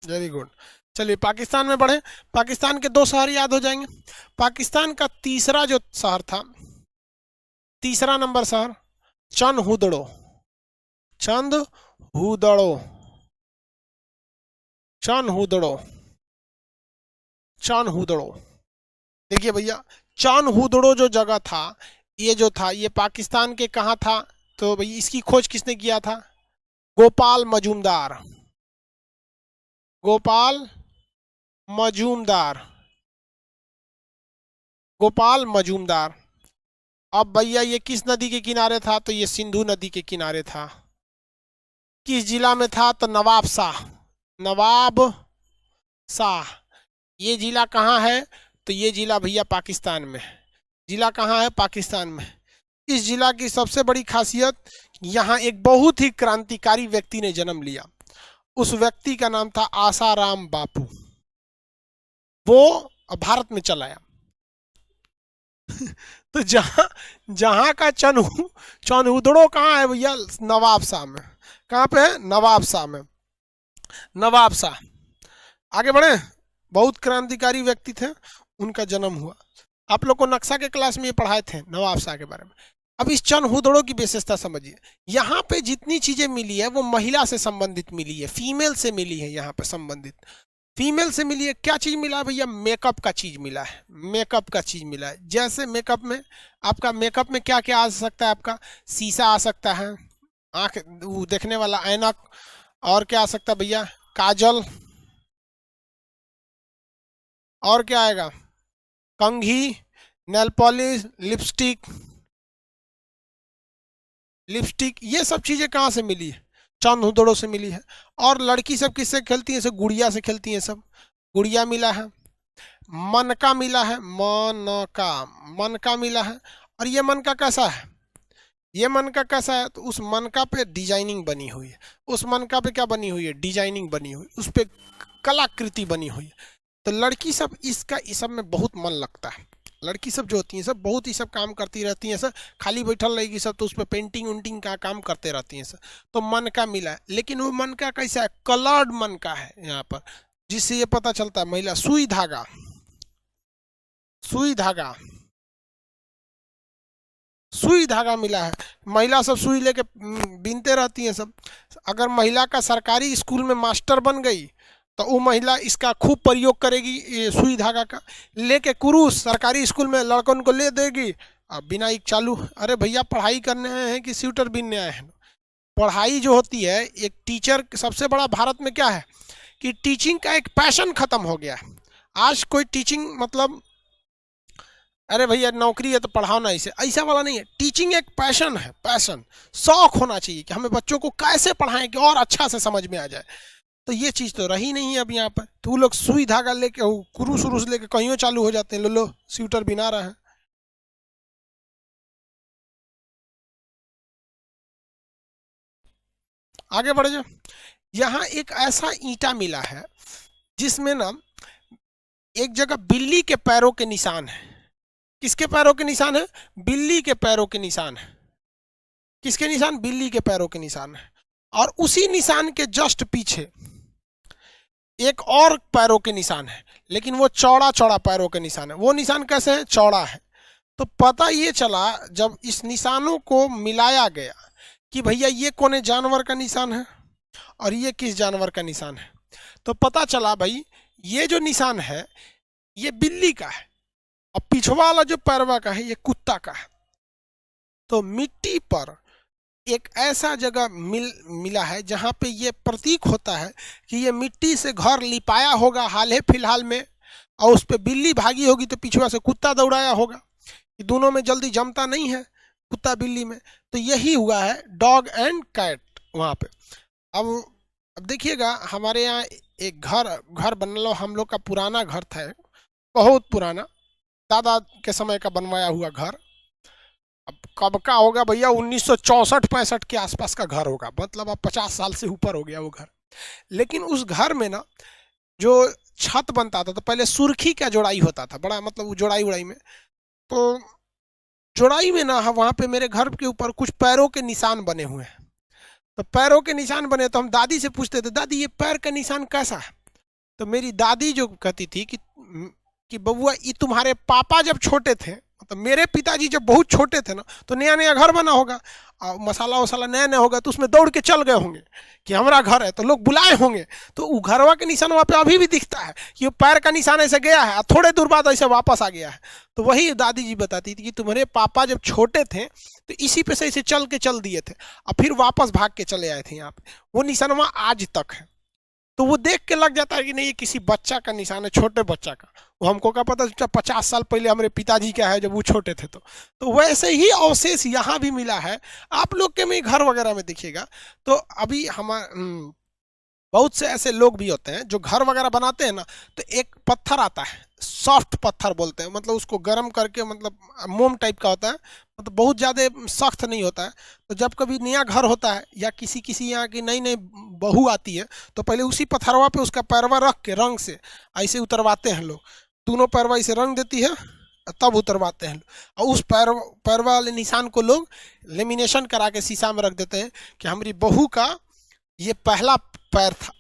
Very good. चलिए पाकिस्तान में बढ़े। पाकिस्तान के दो शहर याद हो जाएंगे। पाकिस्तान का तीसरा जो शहर था, तीसरा नंबर शहर, चंदहुदड़ो। चंदहुदड़ो, चंदहुदड़ो, चंदहुदड़ो। देखिए भैया, चंदहुदड़ो जो जगह था, ये जो था, ये पाकिस्तान के कहाँ था? तो भाई इसकी खोज किसने किया था? गोपाल मजूमदार। गोपाल मजूमदार, गोपाल मजूमदार। अब भैया ये किस नदी के किनारे था? तो ये सिंधु नदी के किनारे था। किस जिला में था? तो नवाब शाह, नवाब शाह। ये जिला कहाँ है? तो ये जिला भैया पाकिस्तान में। जिला कहाँ है? पाकिस्तान में। इस जिला की सबसे बड़ी खासियत, यहाँ एक बहुत ही क्रांतिकारी व्यक्ति ने जन्म लिया। उस व्यक्ति का नाम था आसाराम बापू। वो भारत में चलाया। तो जहां जहां का चनहुदड़ो कहाँ है भैया? नवाब शाह में। कहाँ पे है? नवाब शाह में। नवाब शाह। आगे बढ़े। बहुत क्रांतिकारी व्यक्ति थे, उनका जन्म हुआ। आप लोग को नक्शा के क्लास में ये पढ़ाए थे नवाब शाह के बारे में। अब इस चंदहुदड़ो की विशेषता समझिए। यहाँ पे जितनी चीजें मिली है वो महिला से संबंधित मिली है, फीमेल से मिली है। यहाँ पे संबंधित फीमेल से मिली है। क्या चीज मिला है भैया? मेकअप का चीज मिला है। मेकअप का चीज मिला है। जैसे मेकअप में आपका, मेकअप में क्या क्या आ सकता है आपका? शीशा आ सकता है, आंख देखने वाला ऐनक, और क्या आ सकता है भैया? काजल, और क्या आएगा? कंघी, नेल पॉलिश, लिपस्टिक। लिपस्टिक, ये सब चीजें कहाँ से मिली है? चंदहुदड़ो से मिली है। और लड़की सब किससे खेलती है? सब गुड़िया से खेलती है। सब गुड़िया मिला है। मनका मिला है, मनका, मनका मिला है। और ये मनका कैसा है? ये मनका कैसा है? तो उस मनका पे डिजाइनिंग बनी हुई है। उस मनका पे क्या बनी हुई है? डिजाइनिंग बनी हुई, उस पे कलाकृति बनी हुई है। तो लड़की सब इसका, इस सब में बहुत मन लगता है। लड़की सब जो होती हैं सब बहुत ही सब काम करती रहती हैं सब, खाली बैठल रहेगी सब तो उस पर पेंटिंग उंटिंग का काम करते रहती हैं सब। तो मन का मिला है, लेकिन वो मन का कैसा है? कलर्ड मन का है यहाँ पर, जिससे ये पता चलता है महिला। सुई धागा, सुई धागा, सुई धागा मिला है। महिला सब सुई लेके बीनते रहती हैं सब। अगर महिला का सरकारी स्कूल में मास्टर बन गई तो वो महिला इसका खूब प्रयोग करेगी, ये सुई धागा का। लेके कुरूस सरकारी स्कूल में लड़कों को ले देगी, अब बिनाई चालू। अरे भैया पढ़ाई करने आए हैं कि स्वेटर बीनने आए हैं? पढ़ाई जो होती है, एक टीचर, सबसे बड़ा भारत में क्या है कि टीचिंग का एक पैशन खत्म हो गया है। आज कोई टीचिंग मतलब, अरे भैया नौकरी है तो पढ़ाओ ना, इसे ऐसा वाला नहीं है। टीचिंग एक पैशन है, पैशन, शौक होना चाहिए कि हमें बच्चों को कैसे पढ़ाएं कि और अच्छा से समझ में आ जाए। तो ये चीज तो रही नहीं है अब यहाँ पर। तो वो लोग सुई धागा लेके, कुरूस उरूस लेके कहीं चालू हो जाते हैं। लो लो स्वेटर बिना रहा है। आगे बढ़ जाओ। यहाँ एक ऐसा ईंटा मिला है जिसमें ना एक जगह बिल्ली के पैरों के निशान है। किसके पैरों के निशान है? बिल्ली के पैरों के निशान है। किसके निशान? बिल्ली के पैरों के निशान है। और उसी निशान के जस्ट पीछे एक और पैरों के निशान है, लेकिन वो चौड़ा चौड़ा पैरों के निशान है। वो निशान कैसे है? चौड़ा है। तो पता ये चला जब इस निशानों को मिलाया गया कि भैया ये कौन जानवर का निशान है और ये किस जानवर का निशान है। तो पता चला भाई ये जो निशान है ये बिल्ली का है, और पिछवा वाला जो पैरवा का है ये कुत्ता का है। तो मिट्टी पर एक ऐसा जगह मिला है जहाँ पे ये प्रतीक होता है कि ये मिट्टी से घर लिपाया होगा हाल ही फिलहाल में, और उस पर बिल्ली भागी होगी तो पीछे से कुत्ता दौड़ाया होगा। ये दोनों में जल्दी जमता नहीं है कुत्ता बिल्ली में, तो यही हुआ है डॉग एंड कैट वहाँ पे। अब देखिएगा, हमारे यहाँ एक घर बनलो, हम लोग का पुराना घर था, बहुत पुराना, दादा के समय का बनवाया हुआ घर। अब कब का होगा भैया, 1964-65 के आसपास का घर होगा, मतलब अब 50 साल से ऊपर हो गया वो घर। लेकिन उस घर में ना जो छत बनता था तो पहले सुर्खी का जोड़ाई होता था, बड़ा मतलब वो जोड़ाई उड़ाई में, तो जोड़ाई में ना वहाँ पे मेरे घर के ऊपर कुछ पैरों के निशान बने हुए हैं। तो पैरों के निशान बने तो हम दादी से पूछते थे, दादी ये पैर का निशान कैसा है? तो मेरी दादी जो कहती थी कि बबुआ ये तुम्हारे पापा जब छोटे थे, मतलब मेरे पिताजी जब बहुत छोटे थे ना, तो नया नया घर बना होगा और मसाला वसाला नया नया होगा, तो उसमें दौड़ के चल गए होंगे कि हमारा घर है, तो लोग बुलाए होंगे, तो वो घरवा के निशान वहाँ पे अभी भी दिखता है कि वो पैर का निशान ऐसे गया है, थोड़े दूर बाद ऐसे वापस आ गया है। तो वही दादी जी बताती थी कि तुम्हारे पापा जब छोटे थे तो इसी पे से ऐसे चल के चल दिए थे और फिर वापस भाग के चले आए थे यहाँ पे, वो निशान वहाँ आज तक है। तो वो देख के लग जाता है कि नहीं ये किसी बच्चा का निशान है, छोटे बच्चा का। वो हमको क्या पता 50 साल पहले हमारे पिताजी का है जब वो छोटे थे। तो वैसे ही अवशेष यहाँ भी मिला है। आप लोग के में घर वगैरह में देखिएगा तो अभी हमारे बहुत से ऐसे लोग भी होते हैं जो घर वगैरह बनाते हैं ना, तो एक पत्थर आता है, सॉफ्ट पत्थर बोलते हैं, मतलब उसको गर्म करके, मतलब मोम टाइप का होता है, मतलब बहुत ज़्यादा सख्त नहीं होता है। तो जब कभी नया घर होता है या किसी यहाँ की नई नई बहू आती है तो पहले उसी पत्थरवा पे उसका पैरवा रख के रंग से ऐसे उतरवाते हैं लोग, दोनों पैरवा इसे रंग देती है तब उतरवाते हैं। और उस पैरवा वाले निशान को लोग लेमिनेशन करा के शीशा में रख देते हैं कि हमारी बहू का ये पहला पैर था।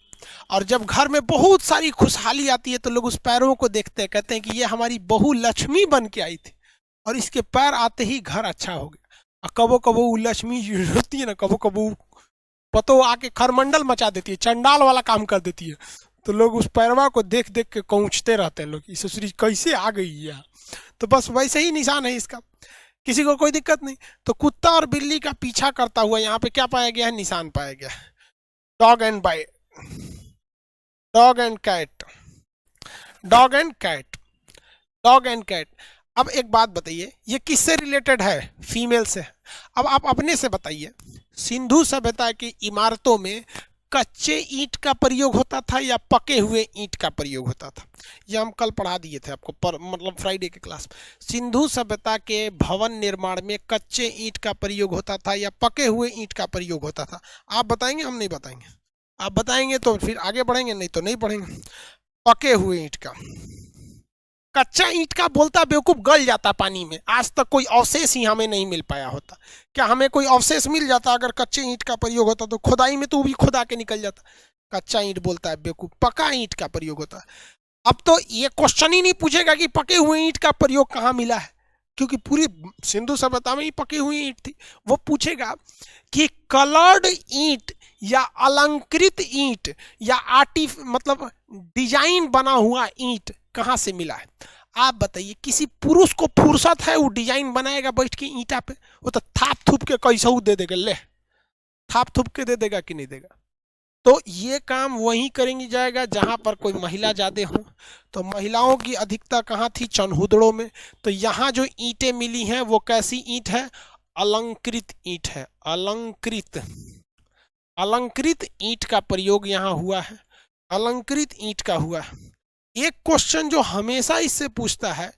और जब घर में बहुत सारी खुशहाली आती है तो लोग उस पैरों को देखते हैं, कहते हैं कि ये हमारी बहू लक्ष्मी बन के आई थी और इसके पैर आते ही घर अच्छा हो गया। और कबो कबो वो लक्ष्मी होती है ना, कबो कबो पतो आके खरमंडल मचा देती है, चंडाल वाला काम कर देती है। तो लोग उस पैरवा को देख देख के पहुँचते रहते हैं लोग, इस ससुरी कैसे आ गई है। तो बस वैसे ही निशान है इसका, किसी को कोई दिक्कत नहीं। तो कुत्ता और बिल्ली का पीछा करता हुआ यहाँ पे क्या पाया गया है, निशान पाया गया है, dog and cat, dog and cat, dog and cat. अब एक बात बताइए, ये किससे रिलेटेड है? फीमेल से। अब आप अपने से बताइए, सिंधु सभ्यता की इमारतों में कच्चे ईंट का प्रयोग होता था या पके हुए ईंट का प्रयोग होता था? ये हम कल पढ़ा दिए थे आपको, मतलब फ्राइडे के क्लास में। सिंधु सभ्यता के भवन निर्माण में कच्चे ईंट का प्रयोग होता था या पके हुए ईंट का प्रयोग होता था? आप बताएंगे, हम नहीं बताएंगे। आप बताएंगे तो फिर आगे बढ़ेंगे, नहीं तो नहीं बढ़ेंगे। पके हुए ईंट का। कच्चा ईंट का बोलता बेवकूफ गल जाता पानी में, आज तक कोई अवशेष ही हमें नहीं मिल पाया होता। क्या हमें कोई अवशेष मिल जाता अगर कच्चे ईंट का प्रयोग होता? तो खुदाई में तो वो भी खुदा के निकल जाता। कच्चा ईंट बोलता है बेवकूफ, पका ईंट का प्रयोग होता है। अब तो ये क्वेश्चन ही नहीं पूछेगा कि पके हुए ईंट का प्रयोग कहाँ मिला है, क्योंकि पूरी सिंधु सभ्यता में ही पकी हुई ईंट थी। वो पूछेगा कि कलर्ड ईंट या अलंकृत ईंट या मतलब डिजाइन बना हुआ ईंट कहाँ से मिला है? आप बताइए, किसी पुरुष को फुर्सत है वो डिजाइन बनाएगा बैठ के ईंटा पे? वो तो थाप थूप के कैसा दे देगा, ले थाप थूप के दे देगा कि नहीं देगा? तो ये काम वहीं करेंगी जाएगा जहां पर कोई महिला ज्यादा हो। तो महिलाओं की अधिकता कहाँ थी? चनहुदड़ों में। तो यहाँ जो ईंटें मिली हैं वो कैसी ईंट है? अलंकृत ईंट है, अलंकृत। अलंकृत ईंट का प्रयोग यहाँ हुआ है, अलंकृत ईंट का हुआ है। एक क्वेश्चन जो हमेशा इससे पूछता है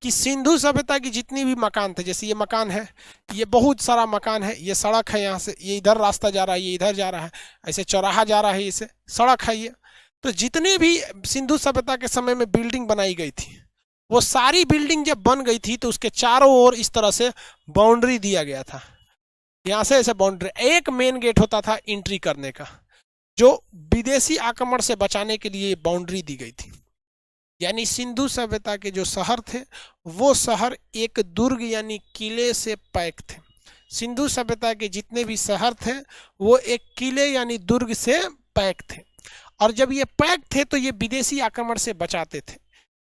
कि सिंधु सभ्यता की जितनी भी मकान थे, जैसे ये मकान है, ये बहुत सारा मकान है, ये सड़क है, यहाँ से ये इधर रास्ता जा रहा है, ये इधर जा रहा है, ऐसे चौराहा जा रहा है, इसे सड़क है ये। तो जितने भी सिंधु सभ्यता के समय में बिल्डिंग बनाई गई थी, वो सारी बिल्डिंग जब बन गई थी तो उसके चारों ओर इस तरह से बाउंड्री दिया गया था। यहाँ से ऐसे बाउंड्री, एक मेन गेट होता था एंट्री करने का, जो विदेशी आक्रमण से बचाने के लिए बाउंड्री दी गई थी। यानी सिंधु सभ्यता के जो शहर थे वो शहर एक दुर्ग यानी किले से पैक थे। सिंधु सभ्यता के जितने भी शहर थे वो एक किले यानी दुर्ग से पैक थे। और जब ये पैक थे तो ये विदेशी आक्रमण से बचाते थे।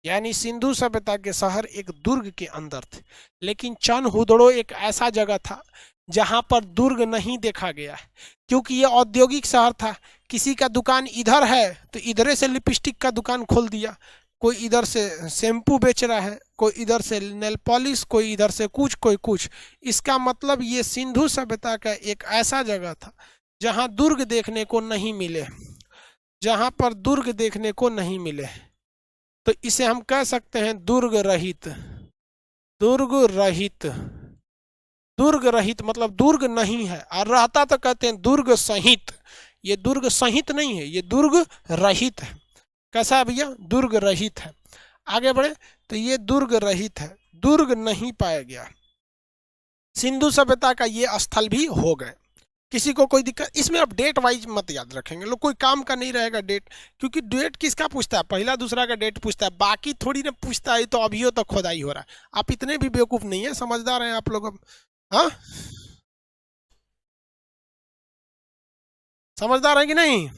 यानी सिंधु सभ्यता के शहर एक दुर्ग के अंदर थे, लेकिन चनहुदड़ो एक ऐसा जगह था जहां पर दुर्ग नहीं देखा गया है, क्योंकि यह औद्योगिक शहर था। किसी का दुकान इधर है तो इधरे से लिपस्टिक का दुकान खोल दिया, कोई इधर से शैम्पू बेच रहा है, कोई इधर से नेल पॉलिश, कोई इधर से कुछ, कोई कुछ। इसका मतलब ये सिंधु सभ्यता का एक ऐसा जगह था जहां दुर्ग देखने को नहीं मिले, जहां पर दुर्ग देखने को नहीं मिले। तो इसे हम कह सकते हैं दुर्ग रहित। दुर्ग रहित, दुर्ग रहित मतलब दुर्ग नहीं है, और रहता तो कहते हैं दुर्ग सहित। ये दुर्ग सहित नहीं है, ये दुर्ग रहित है। कैसा है भैया? दुर्ग रहित है। आगे बढ़े तो ये दुर्ग रहित है, दुर्ग नहीं पाया गया। सिंधु सभ्यता का ये स्थल भी हो गए। किसी को कोई दिक्कत? इसमें अब डेट वाइज मत याद रखेंगे लोग, कोई काम का नहीं रहेगा डेट, क्योंकि डेट किसका पूछता है? पहला दूसरा का डेट पूछता है, बाकी थोड़ी ना पूछता है। तो अभी तक खुदाई हो रहा है। आप इतने भी बेवकूफ नहीं है, समझदार हैं आप लोग। अब हाँ, समझदार है कि नहीं?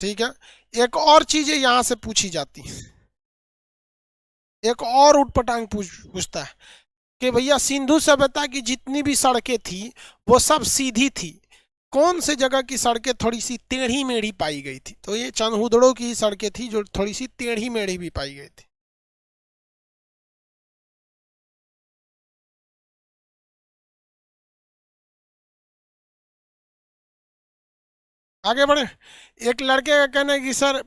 ठीक है। एक और चीजें यहां से पूछी जाती है, एक और उटपटांग पूछता है कि भैया सिंधु सभ्यता की जितनी भी सड़कें थी वो सब सीधी थी, कौन से जगह की सड़कें थोड़ी सी टेढ़ी मेढ़ी पाई गई थी? तो ये चनहुदड़ो की सड़कें थी जो थोड़ी सी टेढ़ी मेढ़ी भी पाई गई थी। आगे बढ़े। एक लड़के का कहना है कि सर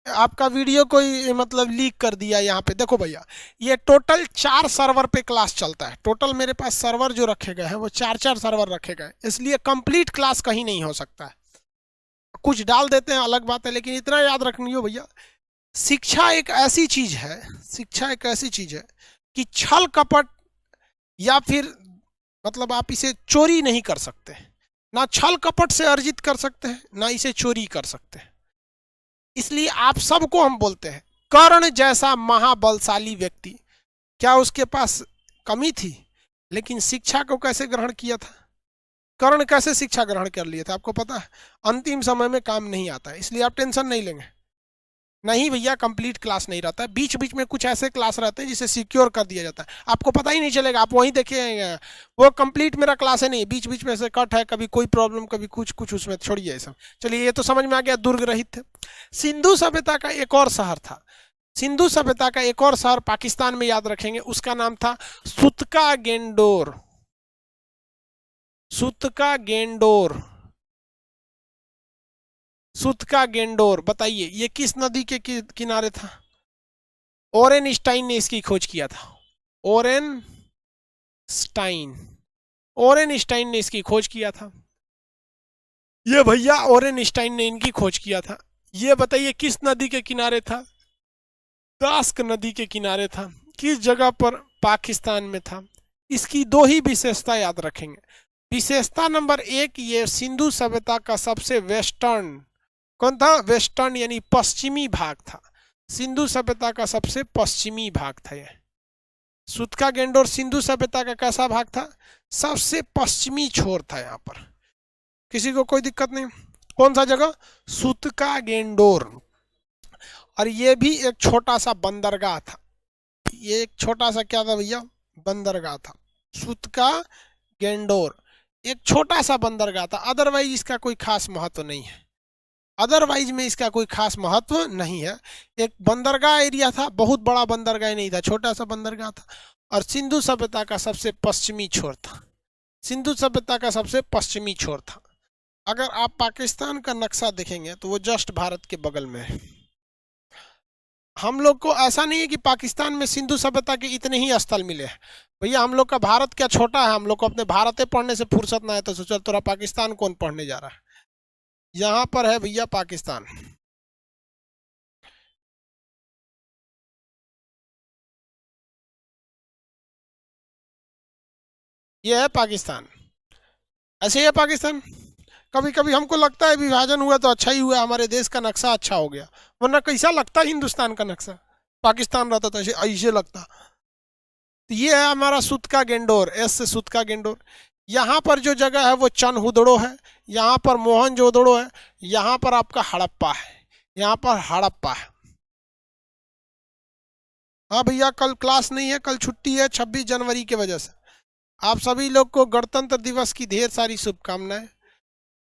आपका वीडियो कोई मतलब लीक कर दिया। यहाँ पे देखो भैया, ये टोटल 4 सर्वर पे क्लास चलता है। टोटल मेरे पास सर्वर जो रखे गए हैं वो 4 सर्वर रखे गए, इसलिए कंप्लीट क्लास कहीं नहीं हो सकता है। कुछ डाल देते हैं अलग बात है, लेकिन इतना याद रखनी हो भैया, शिक्षा एक ऐसी चीज है, शिक्षा एक ऐसी चीज है कि छल कपट या फिर मतलब आप इसे चोरी नहीं कर सकते। ना छल कपट से अर्जित कर सकते हैं, ना इसे चोरी कर सकते हैं। इसलिए आप सबको हम बोलते हैं, कर्ण जैसा महाबलशाली व्यक्ति, क्या उसके पास कमी थी? लेकिन शिक्षा को कैसे ग्रहण किया था? कर्ण कैसे शिक्षा ग्रहण कर लिया था आपको पता है? अंतिम समय में काम नहीं आता है, इसलिए आप टेंशन नहीं लेंगे। नहीं भैया, कंप्लीट क्लास नहीं रहता है, बीच बीच में कुछ ऐसे क्लास रहते हैं जिसे सिक्योर कर दिया जाता है, आपको पता ही नहीं चलेगा। आप वहीं देखे वो कंप्लीट मेरा क्लास है नहीं, बीच बीच में से कट है, कभी कोई प्रॉब्लम, कभी कुछ कुछ, उसमें छोड़िए सब। चलिए, ये तो समझ में आ गया, दुर्ग रहित थे। सिंधु सभ्यता का एक और शहर था, सिंधु सभ्यता का एक और शहर पाकिस्तान में, याद रखेंगे, उसका नाम था सुतका गेंडोर। सुतका गेंडोर, सुतका गेंडोर। बताइए ये किस नदी के किनारे था? ओरेनस्टाइन ने इसकी खोज किया था। ओरेनस्टाइन, ओरेनस्टाइन ने इसकी खोज किया था। ये भैया ओरेनस्टाइन ने इनकी खोज किया था। ये बताइए किस नदी के किनारे था? दास्क नदी के किनारे था। किस जगह पर? पाकिस्तान में था। इसकी 2 ही विशेषता याद रखेंगे। विशेषता नंबर 1, ये सिंधु सभ्यता का सबसे वेस्टर्न, कौन था? वेस्टर्न यानी पश्चिमी भाग था। सिंधु सभ्यता का सबसे पश्चिमी भाग था यह। सुतका गेंडोर सिंधु सभ्यता का कैसा भाग था? सबसे पश्चिमी छोर था। यहाँ पर किसी को कोई दिक्कत नहीं। कौन सा जगह? सुतका गेंडोर। और ये भी एक छोटा सा बंदरगाह था। ये एक छोटा सा क्या था भैया? बंदरगाह था। सुतका गेंडोर एक छोटा सा बंदरगाह था। अदरवाइज इसका कोई खास महत्व नहीं है, अदरवाइज में इसका कोई खास महत्व नहीं है। एक बंदरगाह एरिया था, बहुत बड़ा बंदरगाह नहीं था, छोटा सा बंदरगाह था। और सिंधु सभ्यता का सबसे पश्चिमी छोर था। सिंधु सभ्यता का सबसे पश्चिमी छोर था। अगर आप पाकिस्तान का नक्शा देखेंगे तो वो जस्ट भारत के बगल में है। हम लोग को ऐसा नहीं है कि पाकिस्तान में सिंधु सभ्यता के इतने ही स्थल मिले हैं। भैया हम लोग का भारत क्या छोटा है? हम लोग को अपने भारत पढ़ने से फुर्सत ना है, तो सोचो तोरा पाकिस्तान कौन पढ़ने जा रहा है? यहाँ पर है भैया पाकिस्तान। ये है पाकिस्तान, ऐसे ही है पाकिस्तान। कभी कभी हमको लगता है विभाजन हुआ तो अच्छा ही हुआ, हमारे देश का नक्शा अच्छा हो गया, वरना कैसा लगता हिंदुस्तान का नक्शा? पाकिस्तान रहता तो ऐसे ऐसे लगता। तो ये है हमारा सुतका गेंडोर, एस से सुतका गेंडोर। यहाँ पर जो जगह है वो चनहुदड़ो है, यहाँ पर मोहनजोदड़ो है, यहाँ पर आपका हड़प्पा है, यहाँ पर हड़प्पा है। हाँ भैया कल क्लास नहीं है, कल छुट्टी है 26 जनवरी के वजह से। आप सभी लोग को गणतंत्र दिवस की ढेर सारी शुभकामनाएं।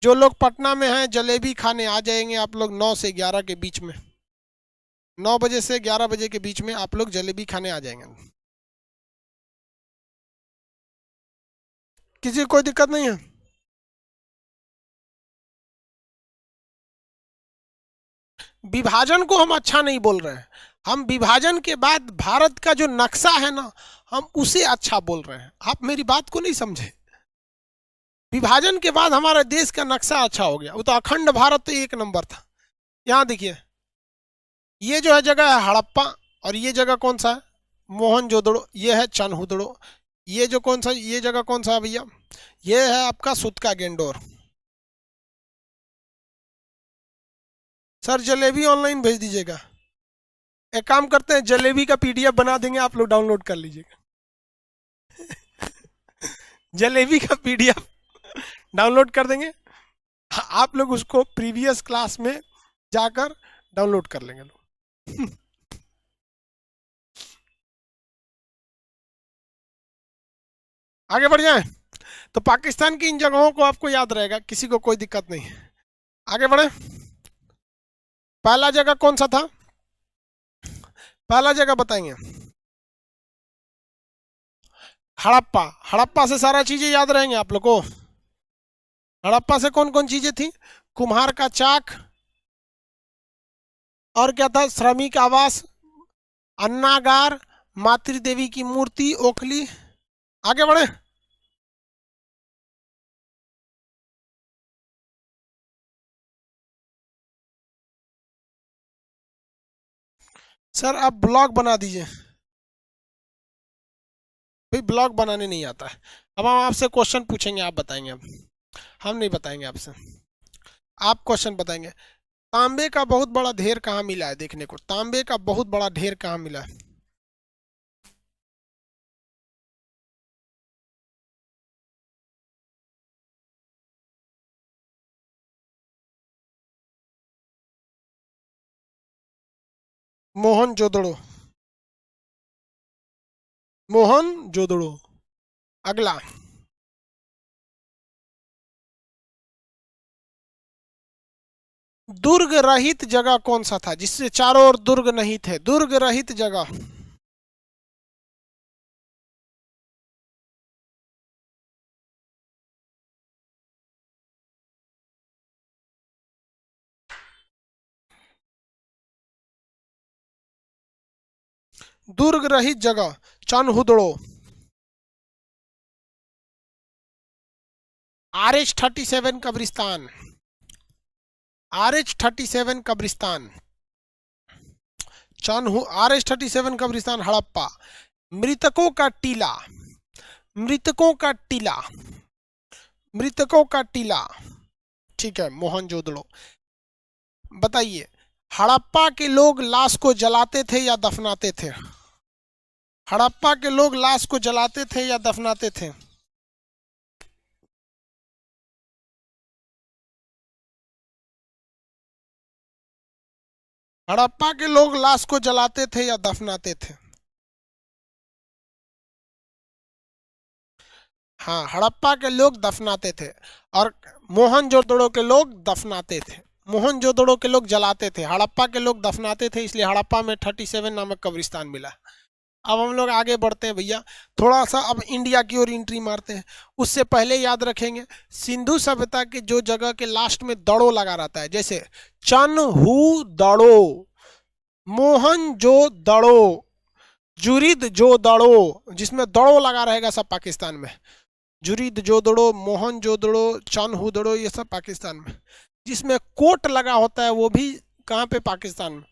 जो लोग पटना में हैं जलेबी खाने आ जाएंगे आप लोग 9 से 11 के बीच में, 9 बजे से 11 बजे के बीच में आप लोग जलेबी खाने आ जाएंगे। किसी को कोई दिक्कत नहीं है? विभाजन को हम अच्छा नहीं बोल रहे हैं, हम विभाजन के बाद भारत का जो नक्शा है ना हम उसे अच्छा बोल रहे हैं। आप मेरी बात को नहीं समझे। विभाजन के बाद हमारे देश का नक्शा अच्छा हो गया, वो तो अखंड भारत तो एक नंबर था। यहाँ देखिए ये जो है जगह है हड़प्पा, और ये जगह कौन सा है? मोहनजोदड़ो। ये है चनहुदड़ो। ये जो कौन सा, ये जगह कौन सा है भैया? ये है आपका सुतका गेंडोर। सर जलेबी ऑनलाइन भेज दीजिएगा। एक काम करते हैं जलेबी का पीडीएफ बना देंगे, आप लोग डाउनलोड कर लीजिएगा। जलेबी का पीडीएफ डाउनलोड कर देंगे, आप लोग उसको प्रीवियस क्लास में जाकर डाउनलोड कर लेंगे लोग। आगे बढ़ जाएं। तो पाकिस्तान की इन जगहों को आपको याद रहेगा, किसी को कोई दिक्कत नहीं है। आगे बढ़े। पहला जगह कौन सा था? पहला जगह बताएंगे हड़प्पा। हड़प्पा से सारा चीजें याद रहेंगे आप लोग को। हड़प्पा से कौन कौन चीजें थी? कुम्हार का चाक, और क्या था? श्रमिक आवास, अन्नागार, मातृदेवी की मूर्ति, ओखली। आगे बढ़े। सर आप ब्लॉग बना दीजिए। भाई ब्लॉग बनाने नहीं आता है। अब हम आपसे क्वेश्चन पूछेंगे, आप बताएंगे। अब हम नहीं बताएंगे आपसे, आप क्वेश्चन बताएंगे। तांबे का बहुत बड़ा ढेर कहाँ मिला है देखने को? तांबे का बहुत बड़ा ढेर कहाँ मिला है? मोहनजोदड़ो। मोहनजोदड़ो। अगला, दुर्ग रहित जगह कौन सा था जिससे चारों ओर दुर्ग नहीं थे? दुर्ग रहित जगह। दुर्ग रहित जगह चनहुदड़ो। RH-37 कब्रिस्तान। RH-37 कब्रिस्तान। RH-37 कब्रिस्तान हड़प्पा। मृतकों का टीला। मृतकों का टीला। मृतकों का टीला। ठीक है, मोहनजोदड़ो। बताइए हड़प्पा के लोग लाश को जलाते थे या दफनाते थे? हड़प्पा के लोग लाश को जलाते थे या दफनाते थे? हड़प्पा के लोग लाश को जलाते थे या दफनाते थे? हाँ, हड़प्पा के लोग दफनाते थे और मोहनजोदड़ो के लोग दफनाते थे। मोहनजोदड़ो के लोग जलाते थे, हड़प्पा के लोग दफनाते थे, इसलिए हड़प्पा में 37 नामक कब्रिस्तान मिला। अब हम लोग आगे बढ़ते हैं भैया, थोड़ा सा अब इंडिया की ओर एंट्री मारते हैं। उससे पहले याद रखेंगे सिंधु सभ्यता के जो जगह के लास्ट में दड़ो लगा रहता है, जैसे चनहुदड़ो, मोहनजोदड़ो, जुरिदजोदड़ो, जिसमें दड़ो लगा रहेगा सब पाकिस्तान में। जुरिदजोदड़ो, मोहनजोदड़ो, चनहुदड़ो, ये सब पाकिस्तान में। जिसमें कोट लगा होता है वो भी कहाँ पे? पाकिस्तान में।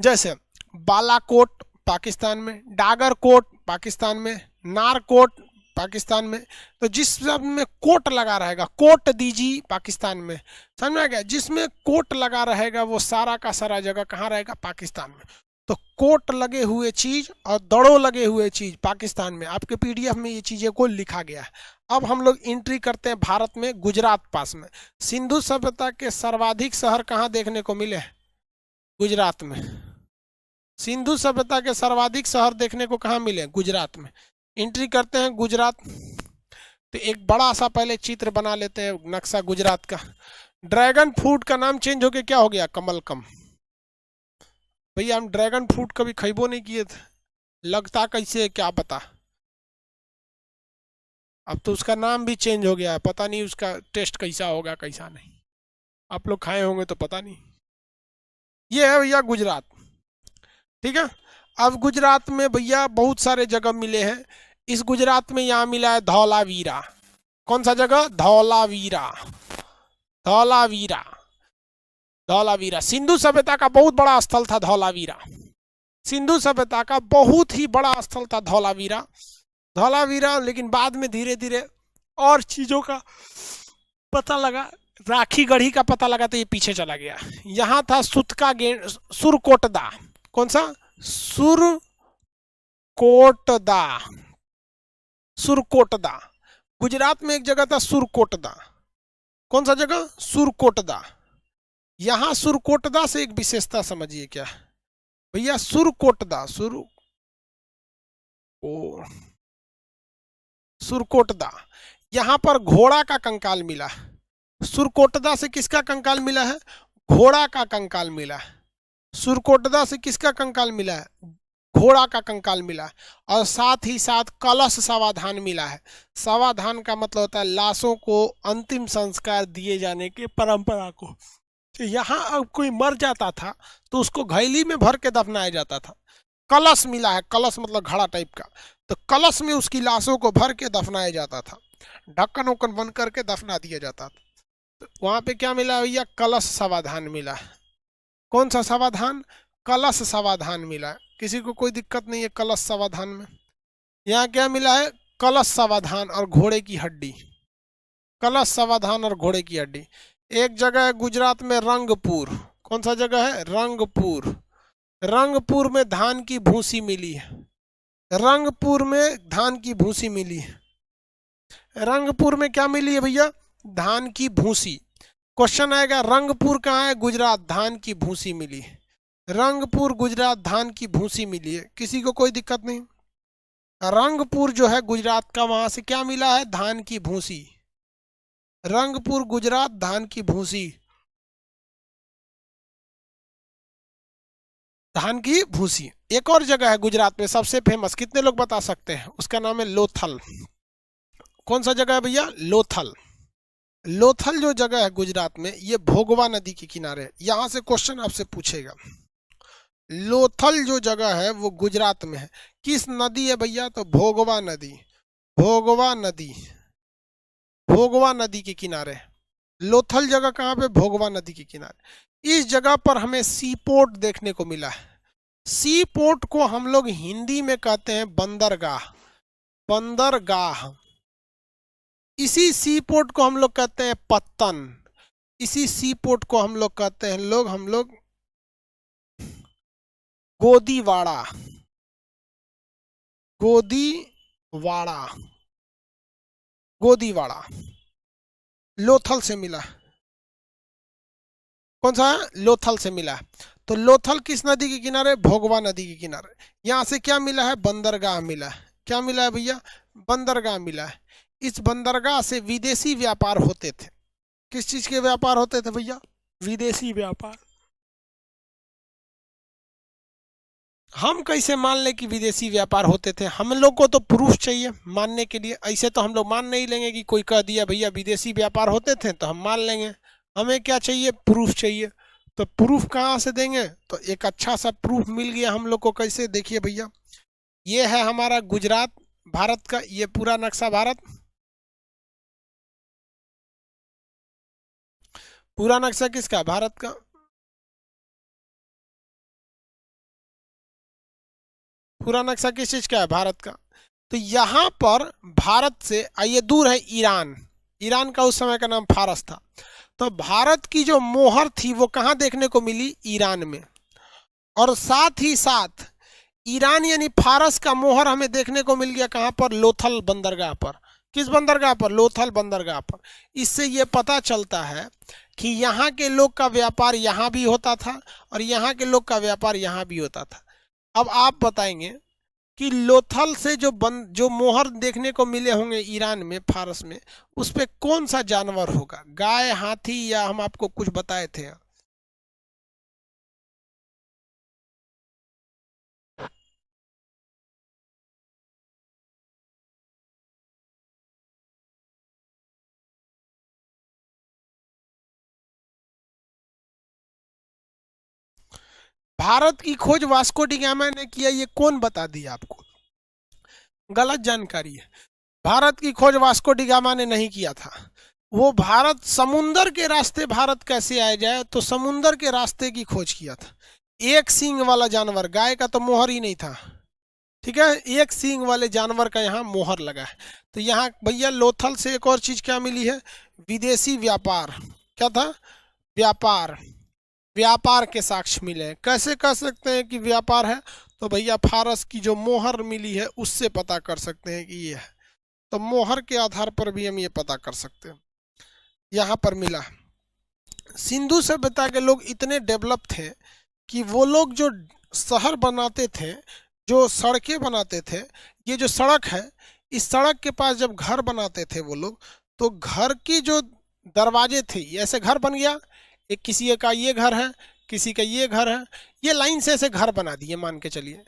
जैसे बालाकोट पाकिस्तान में, डागर कोट पाकिस्तान में, नारकोट पाकिस्तान में। तो जिस सब में कोट लगा रहेगा, कोट दीजिए पाकिस्तान में, समझ में आ गया? जिसमें कोट लगा रहेगा वो सारा का सारा जगह कहाँ रहेगा? पाकिस्तान में। तो कोट लगे हुए चीज और दड़ों लगे हुए चीज पाकिस्तान में। आपके पीडीएफ में ये चीजें को लिखा गया है, अब हम लोग एंट्री करते हैं भारत में, गुजरात पास में। सिंधु सभ्यता के सर्वाधिक शहर कहाँ देखने को मिले? गुजरात में। सिंधु सभ्यता के सर्वाधिक शहर देखने को कहाँ मिले? गुजरात में। एंट्री करते हैं गुजरात। तो एक बड़ा सा पहले चित्र बना लेते हैं, नक्शा गुजरात का। ड्रैगन फ्रूट का नाम चेंज होके क्या हो गया? कमलकम। भैया हम ड्रैगन फ्रूट कभी खइबो नहीं किए थे, लगता कैसे है क्या पता। अब तो उसका नाम भी चेंज हो गया है, पता नहीं उसका टेस्ट कैसा होगा कैसा नहीं। आप लोग खाए होंगे तो पता नहीं। ये है भैया गुजरात, ठीक है। अब गुजरात में भैया बहुत सारे जगह मिले हैं। इस गुजरात में यहाँ मिला है धौलावीरा। कौन सा जगह? धौलावीरा। धौलावीरा, धौलावीरा सिंधु सभ्यता का बहुत बड़ा स्थल था धौलावीरा। सिंधु सभ्यता का बहुत ही बड़ा स्थल था धौलावीरा। धौलावीरा, लेकिन बाद में धीरे धीरे और चीजों का पता लगा, राखी गढ़ी का पता लगा तो ये पीछे चला गया। यहाँ था सुतका गेंड, सुरकोटदा। कौन सा? सुरकोटदा। सुरकोटदा गुजरात में एक जगह था सुरकोटदा। कौन सा जगह? सुरकोटदा। यहाँ सुरकोटदा से एक विशेषता समझिए क्या भैया। सुरकोटदा, सुरकोटदा, यहाँ पर घोड़ा का कंकाल मिला। सुरकोटदा से किसका कंकाल मिला है? घोड़ा का कंकाल मिला है। सुरकोटदा से किसका कंकाल मिला है? घोड़ा का कंकाल मिला है। और साथ ही साथ कलश समाधान मिला है। समाधान का मतलब होता है लाशों को अंतिम संस्कार दिए जाने की परंपरा को। तो यहाँ अब कोई मर जाता था तो उसको घैली में भर के दफनाया जाता था। कलश मिला है, कलश मतलब घड़ा टाइप का, तो कलश में उसकी लाशों को भर के दफनाया जाता था, ढक्कन उक्कन बंद करके दफना दिया जाता था। तो वहाँ पे क्या मिला भैया? कलश समाधान मिला है। कौन सा समाधान? कलश समाधान मिला है। किसी को कोई दिक्कत नहीं है कलश समाधान में। यहाँ क्या मिला है? कलश समाधान और घोड़े की हड्डी। कलश समाधान और घोड़े की हड्डी। एक जगह है गुजरात में रंगपुर। कौन सा जगह है? रंगपुर। रंगपुर में धान की भूसी मिली है। रंगपुर में धान की भूसी मिली है। रंगपुर में क्या मिली है भैया? धान की भूसी। क्वेश्चन आएगा रंगपुर कहाँ है? गुजरात। धान की भूसी मिली है। रंगपुर गुजरात, धान की भूसी मिली है। किसी को कोई दिक्कत नहीं। रंगपुर जो है गुजरात का, वहां से क्या मिला है? धान की भूसी। रंगपुर गुजरात, धान की भूसी। धान की भूसी। एक और जगह है गुजरात में सबसे फेमस, कितने लोग बता सकते हैं? उसका नाम है लोथल। कौन सा जगह है भैया? लोथल। लोथल जो जगह है गुजरात में, ये भोगवा नदी के किनारे है। यहां से क्वेश्चन आपसे पूछेगा। लोथल जो जगह है वो गुजरात में है। किस नदी है भैया? तो भोगवा नदी। भोगवा नदी, भोगवा नदी के किनारे। लोथल जगह कहाँ पे? भोगवा नदी के किनारे। इस जगह पर हमें सी पोर्ट देखने को मिला है। सी पोर्ट को हम लोग हिंदी में कहते हैं बंदरगाह। बंदरगाह। इसी सी पोर्ट को हम लोग कहते हैं पत्तन। इसी सी पोर्ट को हम लोग कहते हैं हम लोग गोदीवाड़ा। गोदीवाड़ा, गोदीवाड़ा लोथल से मिला। कौन सा है? लोथल से मिला। तो लोथल किस नदी के किनारे? भोगवा नदी के किनारे। यहां से क्या मिला है? बंदरगाह मिला है। क्या मिला है भैया? बंदरगाह मिला है। इस बंदरगाह से विदेशी व्यापार होते थे। किस चीज के व्यापार होते थे भैया? विदेशी व्यापार। हम कैसे मान ले कि विदेशी व्यापार होते थे? हम लोग को तो प्रूफ चाहिए मानने के लिए। ऐसे तो हम लोग मान नहीं लेंगे कि कोई कह दिया भैया विदेशी व्यापार होते थे तो हम मान लेंगे। हमें क्या चाहिए? प्रूफ चाहिए। तो प्रूफ कहाँ से देंगे? तो एक अच्छा सा प्रूफ मिल गया हम लोग को। कैसे? देखिए भैया, ये है हमारा गुजरात, भारत का ये पूरा नक्शा। भारत पूरा नक्शा किसका? भारत का। पूरा नक्शा किस चीज का है? भारत का। तो यहाँ पर भारत से आइए दूर है ईरान। ईरान का उस समय का नाम फारस था। तो भारत की जो मोहर थी वो कहाँ देखने को मिली? ईरान में। और साथ ही साथ ईरान यानी फारस का मोहर हमें देखने को मिल गया कहाँ पर? लोथल बंदरगाह पर। किस बंदरगाह पर? लोथल बंदरगाह पर। इससे ये पता चलता है कि यहाँ के लोग का व्यापार यहाँ भी होता था और यहाँ के लोग का व्यापार यहाँ भी होता था। अब आप बताएंगे कि लोथल से जो मोहर देखने को मिले होंगे ईरान में, फारस में, उस पे कौन सा जानवर होगा? गाय, हाथी, या हम आपको कुछ बताए थे? भारत की खोज वास्को डी गामा ने किया, ये कौन बता दिया आपको? गलत जानकारी है। भारत की खोज वास्को डी गामा ने नहीं किया था। वो भारत समुंदर के रास्ते भारत कैसे आया जाए, तो समुंदर के रास्ते की खोज किया था। एक सींग वाला जानवर, गाय का तो मोहर ही नहीं था, ठीक है, एक सींग वाले जानवर का यहाँ मोहर लगा है। तो यहाँ भैया लोथल से एक और चीज क्या मिली है? विदेशी व्यापार। क्या था? व्यापार। व्यापार के साक्ष्य मिले हैं। कैसे कह सकते हैं कि व्यापार है? तो भैया फारस की जो मोहर मिली है उससे पता कर सकते हैं कि ये है। तो मोहर के आधार पर भी हम ये पता कर सकते हैं। यहाँ पर मिला। सिंधु सभ्यता के लोग इतने डेवलप थे कि वो लोग जो शहर बनाते थे, जो सड़कें बनाते थे, ये जो सड़क है, इस सड़क के पास जब घर बनाते थे वो लोग, तो घर की जो दरवाजे थे, ऐसे घर बन गया, एक किसी का ये घर है, किसी का ये घर है, ये लाइन से ऐसे घर बना दिए मान के चलिए।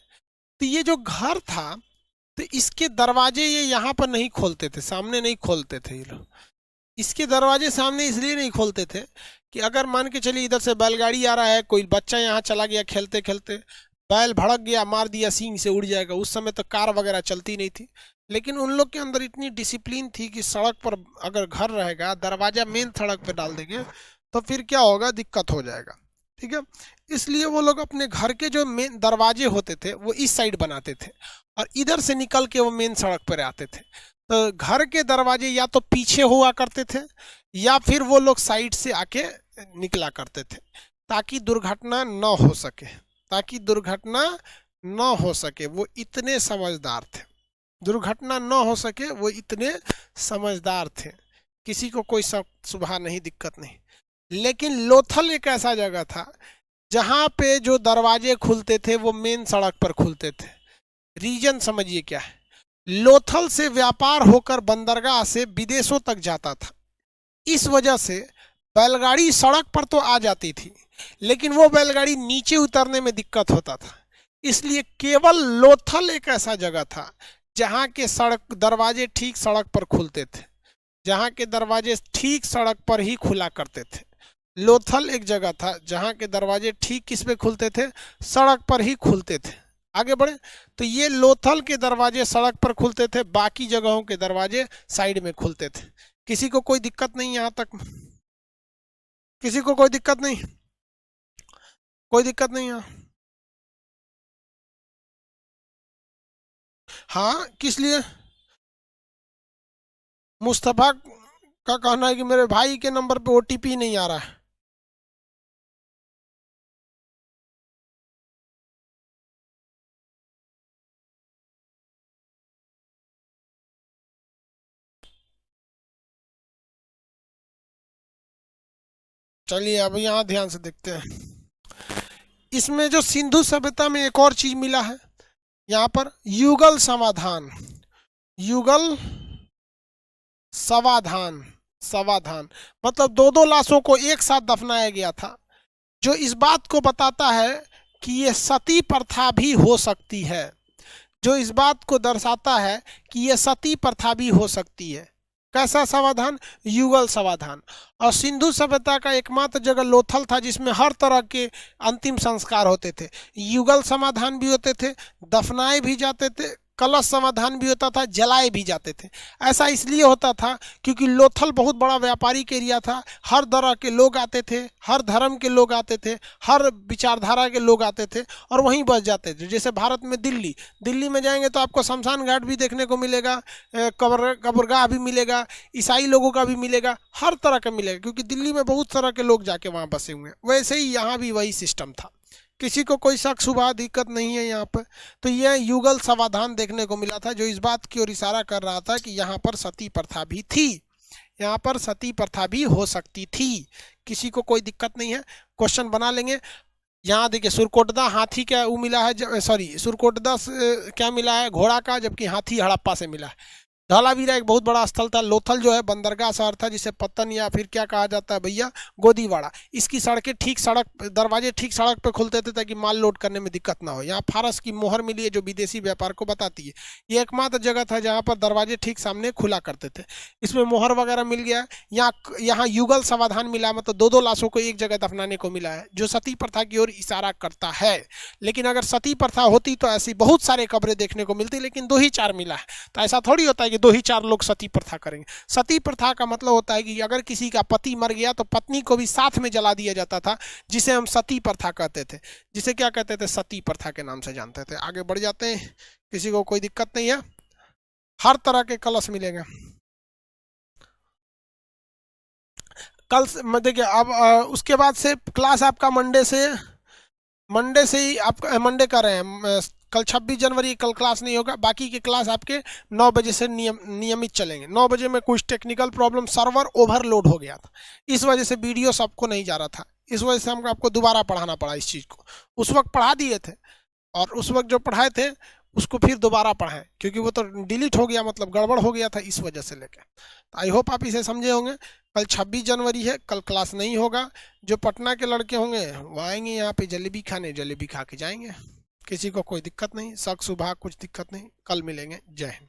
तो ये जो घर था, तो इसके दरवाजे ये यहाँ पर नहीं खोलते थे, सामने नहीं खोलते थे ये लोग। इसके दरवाजे सामने इसलिए नहीं खोलते थे कि अगर मान के चलिए इधर से बैलगाड़ी आ रहा है, कोई बच्चा यहाँ चला गया खेलते खेलते, बैल भड़क गया, मार दिया, सींग से उड़ जाएगा। उस समय तो कार वगैरह चलती नहीं थी, लेकिन उन लोग के अंदर इतनी डिसिप्लिन थी कि सड़क पर अगर घर रहेगा, दरवाजा मेन सड़क पर डाल देंगे तो फिर क्या होगा, दिक्कत हो जाएगा, ठीक है। इसलिए वो लोग अपने घर के जो मेन दरवाजे होते थे वो इस साइड बनाते थे और इधर से निकल के वो मेन सड़क पर आते थे। तो घर के दरवाजे या तो पीछे हुआ करते थे या फिर वो लोग साइड से आके निकला करते थे, ताकि दुर्घटना न हो सके, ताकि दुर्घटना न हो सके। वो इतने समझदार थे, दुर्घटना न हो सके, वो इतने समझदार थे, किसी को कोई सुबह नहीं, दिक्कत नहीं। लेकिन लोथल एक ऐसा जगह था जहाँ पे जो दरवाजे खुलते थे वो मेन सड़क पर खुलते थे। रीजन समझिए क्या है। लोथल से व्यापार होकर बंदरगाह से विदेशों तक जाता था। इस वजह से बैलगाड़ी सड़क पर तो आ जाती थी, लेकिन वो बैलगाड़ी नीचे उतरने में दिक्कत होता था। इसलिए केवल लोथल एक ऐसा जगह था जहाँ के सड़क दरवाजे ठीक सड़क पर खुलते थे, जहाँ के दरवाजे ठीक सड़क पर ही खुला करते थे। लोथल एक जगह था जहाँ के दरवाजे ठीक किस पे खुलते थे, सड़क पर ही खुलते थे। आगे बढ़े तो ये लोथल के दरवाजे सड़क पर खुलते थे, बाकी जगहों के दरवाजे साइड में खुलते थे। किसी को कोई दिक्कत नहीं, यहाँ तक किसी को कोई दिक्कत नहीं, कोई दिक्कत नहीं यहाँ। हाँ, किस लिए? मुस्तफा का कहना है कि मेरे भाई के नंबर पे ओटीपी नहीं आ रहा है। चलिए अब यहाँ ध्यान से देखते हैं। इसमें जो सिंधु सभ्यता में एक और चीज मिला है, यहाँ पर युगल समाधान, युगल समाधान, समाधान मतलब दो दो लाशों को एक साथ दफनाया गया था, जो इस बात को बताता है कि ये सती प्रथा भी हो सकती है, जो इस बात को दर्शाता है कि ये सती प्रथा भी हो सकती है। कैसा समाधान? युगल समाधान। और सिंधु सभ्यता का एकमात्र जगह लोथल था जिसमें हर तरह के अंतिम संस्कार होते थे। युगल समाधान भी होते थे, दफनाए भी जाते थे, कलश समाधान भी होता था, जलाए भी जाते थे। ऐसा इसलिए होता था क्योंकि लोथल बहुत बड़ा व्यापारिक एरिया था, हर तरह के लोग आते थे, हर धर्म के लोग आते थे, हर विचारधारा के लोग आते थे और वहीं बस जाते थे। जैसे भारत में दिल्ली में जाएंगे तो आपको शमशान घाट भी देखने को मिलेगा, कब्रगाह भी मिलेगा, ईसाई लोगों का भी मिलेगा, हर तरह का मिलेगा, क्योंकि दिल्ली में बहुत तरह के लोग जाके वहाँ बसे हुए हैं। वैसे ही यहाँ भी वही सिस्टम था किसी को कोई शक शुबा दिक्कत नहीं है यहाँ पर। तो यह युगल समाधान देखने को मिला था जो इस बात की ओर इशारा कर रहा था कि यहाँ पर सती प्रथा भी थी, यहाँ पर सती प्रथा भी हो सकती थी, किसी को कोई दिक्कत नहीं है। क्वेश्चन बना लेंगे। यहाँ देखिए सुरकोटदा हाथी क्या वो मिला है, सॉरी सुरकोटदा क्या मिला है, घोड़ा का, जबकि हाथी हड़प्पा से मिला है। धौलावीरा एक बहुत बड़ा स्थल था। लोथल जो है बंदरगाह शहर था जिसे पत्तन या फिर क्या कहा जाता है भैया, गोदीवाड़ा। इसकी सड़कें ठीक सड़क, दरवाजे ठीक सड़क पे खुलते थे ताकि माल लोड करने में दिक्कत ना हो। यहाँ फारस की मोहर मिली है जो विदेशी व्यापार को बताती है। ये एकमात्र जगह था जहाँ पर दरवाजे ठीक सामने खुला करते थे। इसमें मोहर वगैरह मिल गया। यहाँ युगल समाधान मिला, मतलब दो दो लाशों को एक जगह दफनाने को मिला है जो सती प्रथा की ओर इशारा करता है। लेकिन अगर सती प्रथा होती तो ऐसी बहुत सारे कब्रें देखने को मिलती, लेकिन 2 ही 4 मिला है। तो ऐसा थोड़ी होता है कि 2 ही 4 लोग सती प्रथा करेंगे। सती प्रथा का मतलब होता है कि अगर किसी का पति मर गया तो पत्नी को भी साथ में जला दिया जाता था, जिसे हम सती प्रथा कहते थे, जिसे क्या कहते थे, सती प्रथा के नाम से जानते थे। आगे बढ़ जाते हैं, किसी को कोई दिक्कत नहीं है। हर तरह के कलश मिलेंगे। कल देखिए अब उसके बाद से क्लास आपका मंडे से ही आप मंडे कर रहे हैं। कल 26 जनवरी कल क्लास नहीं होगा। बाकी के क्लास आपके 9 बजे से नियमित चलेंगे। 9 बजे में कुछ टेक्निकल प्रॉब्लम, सर्वर ओवरलोड हो गया था, इस वजह से वीडियो सबको नहीं जा रहा था। इस वजह से हमको आपको दोबारा पढ़ाना पड़ा इस चीज़ को। उस वक्त पढ़ा दिए थे और उस वक्त जो पढ़ाए थे उसको फिर दोबारा पढ़ाएं, क्योंकि वो तो डिलीट हो गया, मतलब गड़बड़ हो गया था, इस वजह से लेके। तो आई होप आप इसे समझे होंगे। कल 26 जनवरी है, कल क्लास नहीं होगा। जो पटना के लड़के होंगे वो आएंगे यहाँ पे जलेबी खाने, जलेबी खा के जाएंगे। किसी को कोई दिक्कत नहीं, शक सुबह कुछ दिक्कत नहीं। कल मिलेंगे। जय हिंद।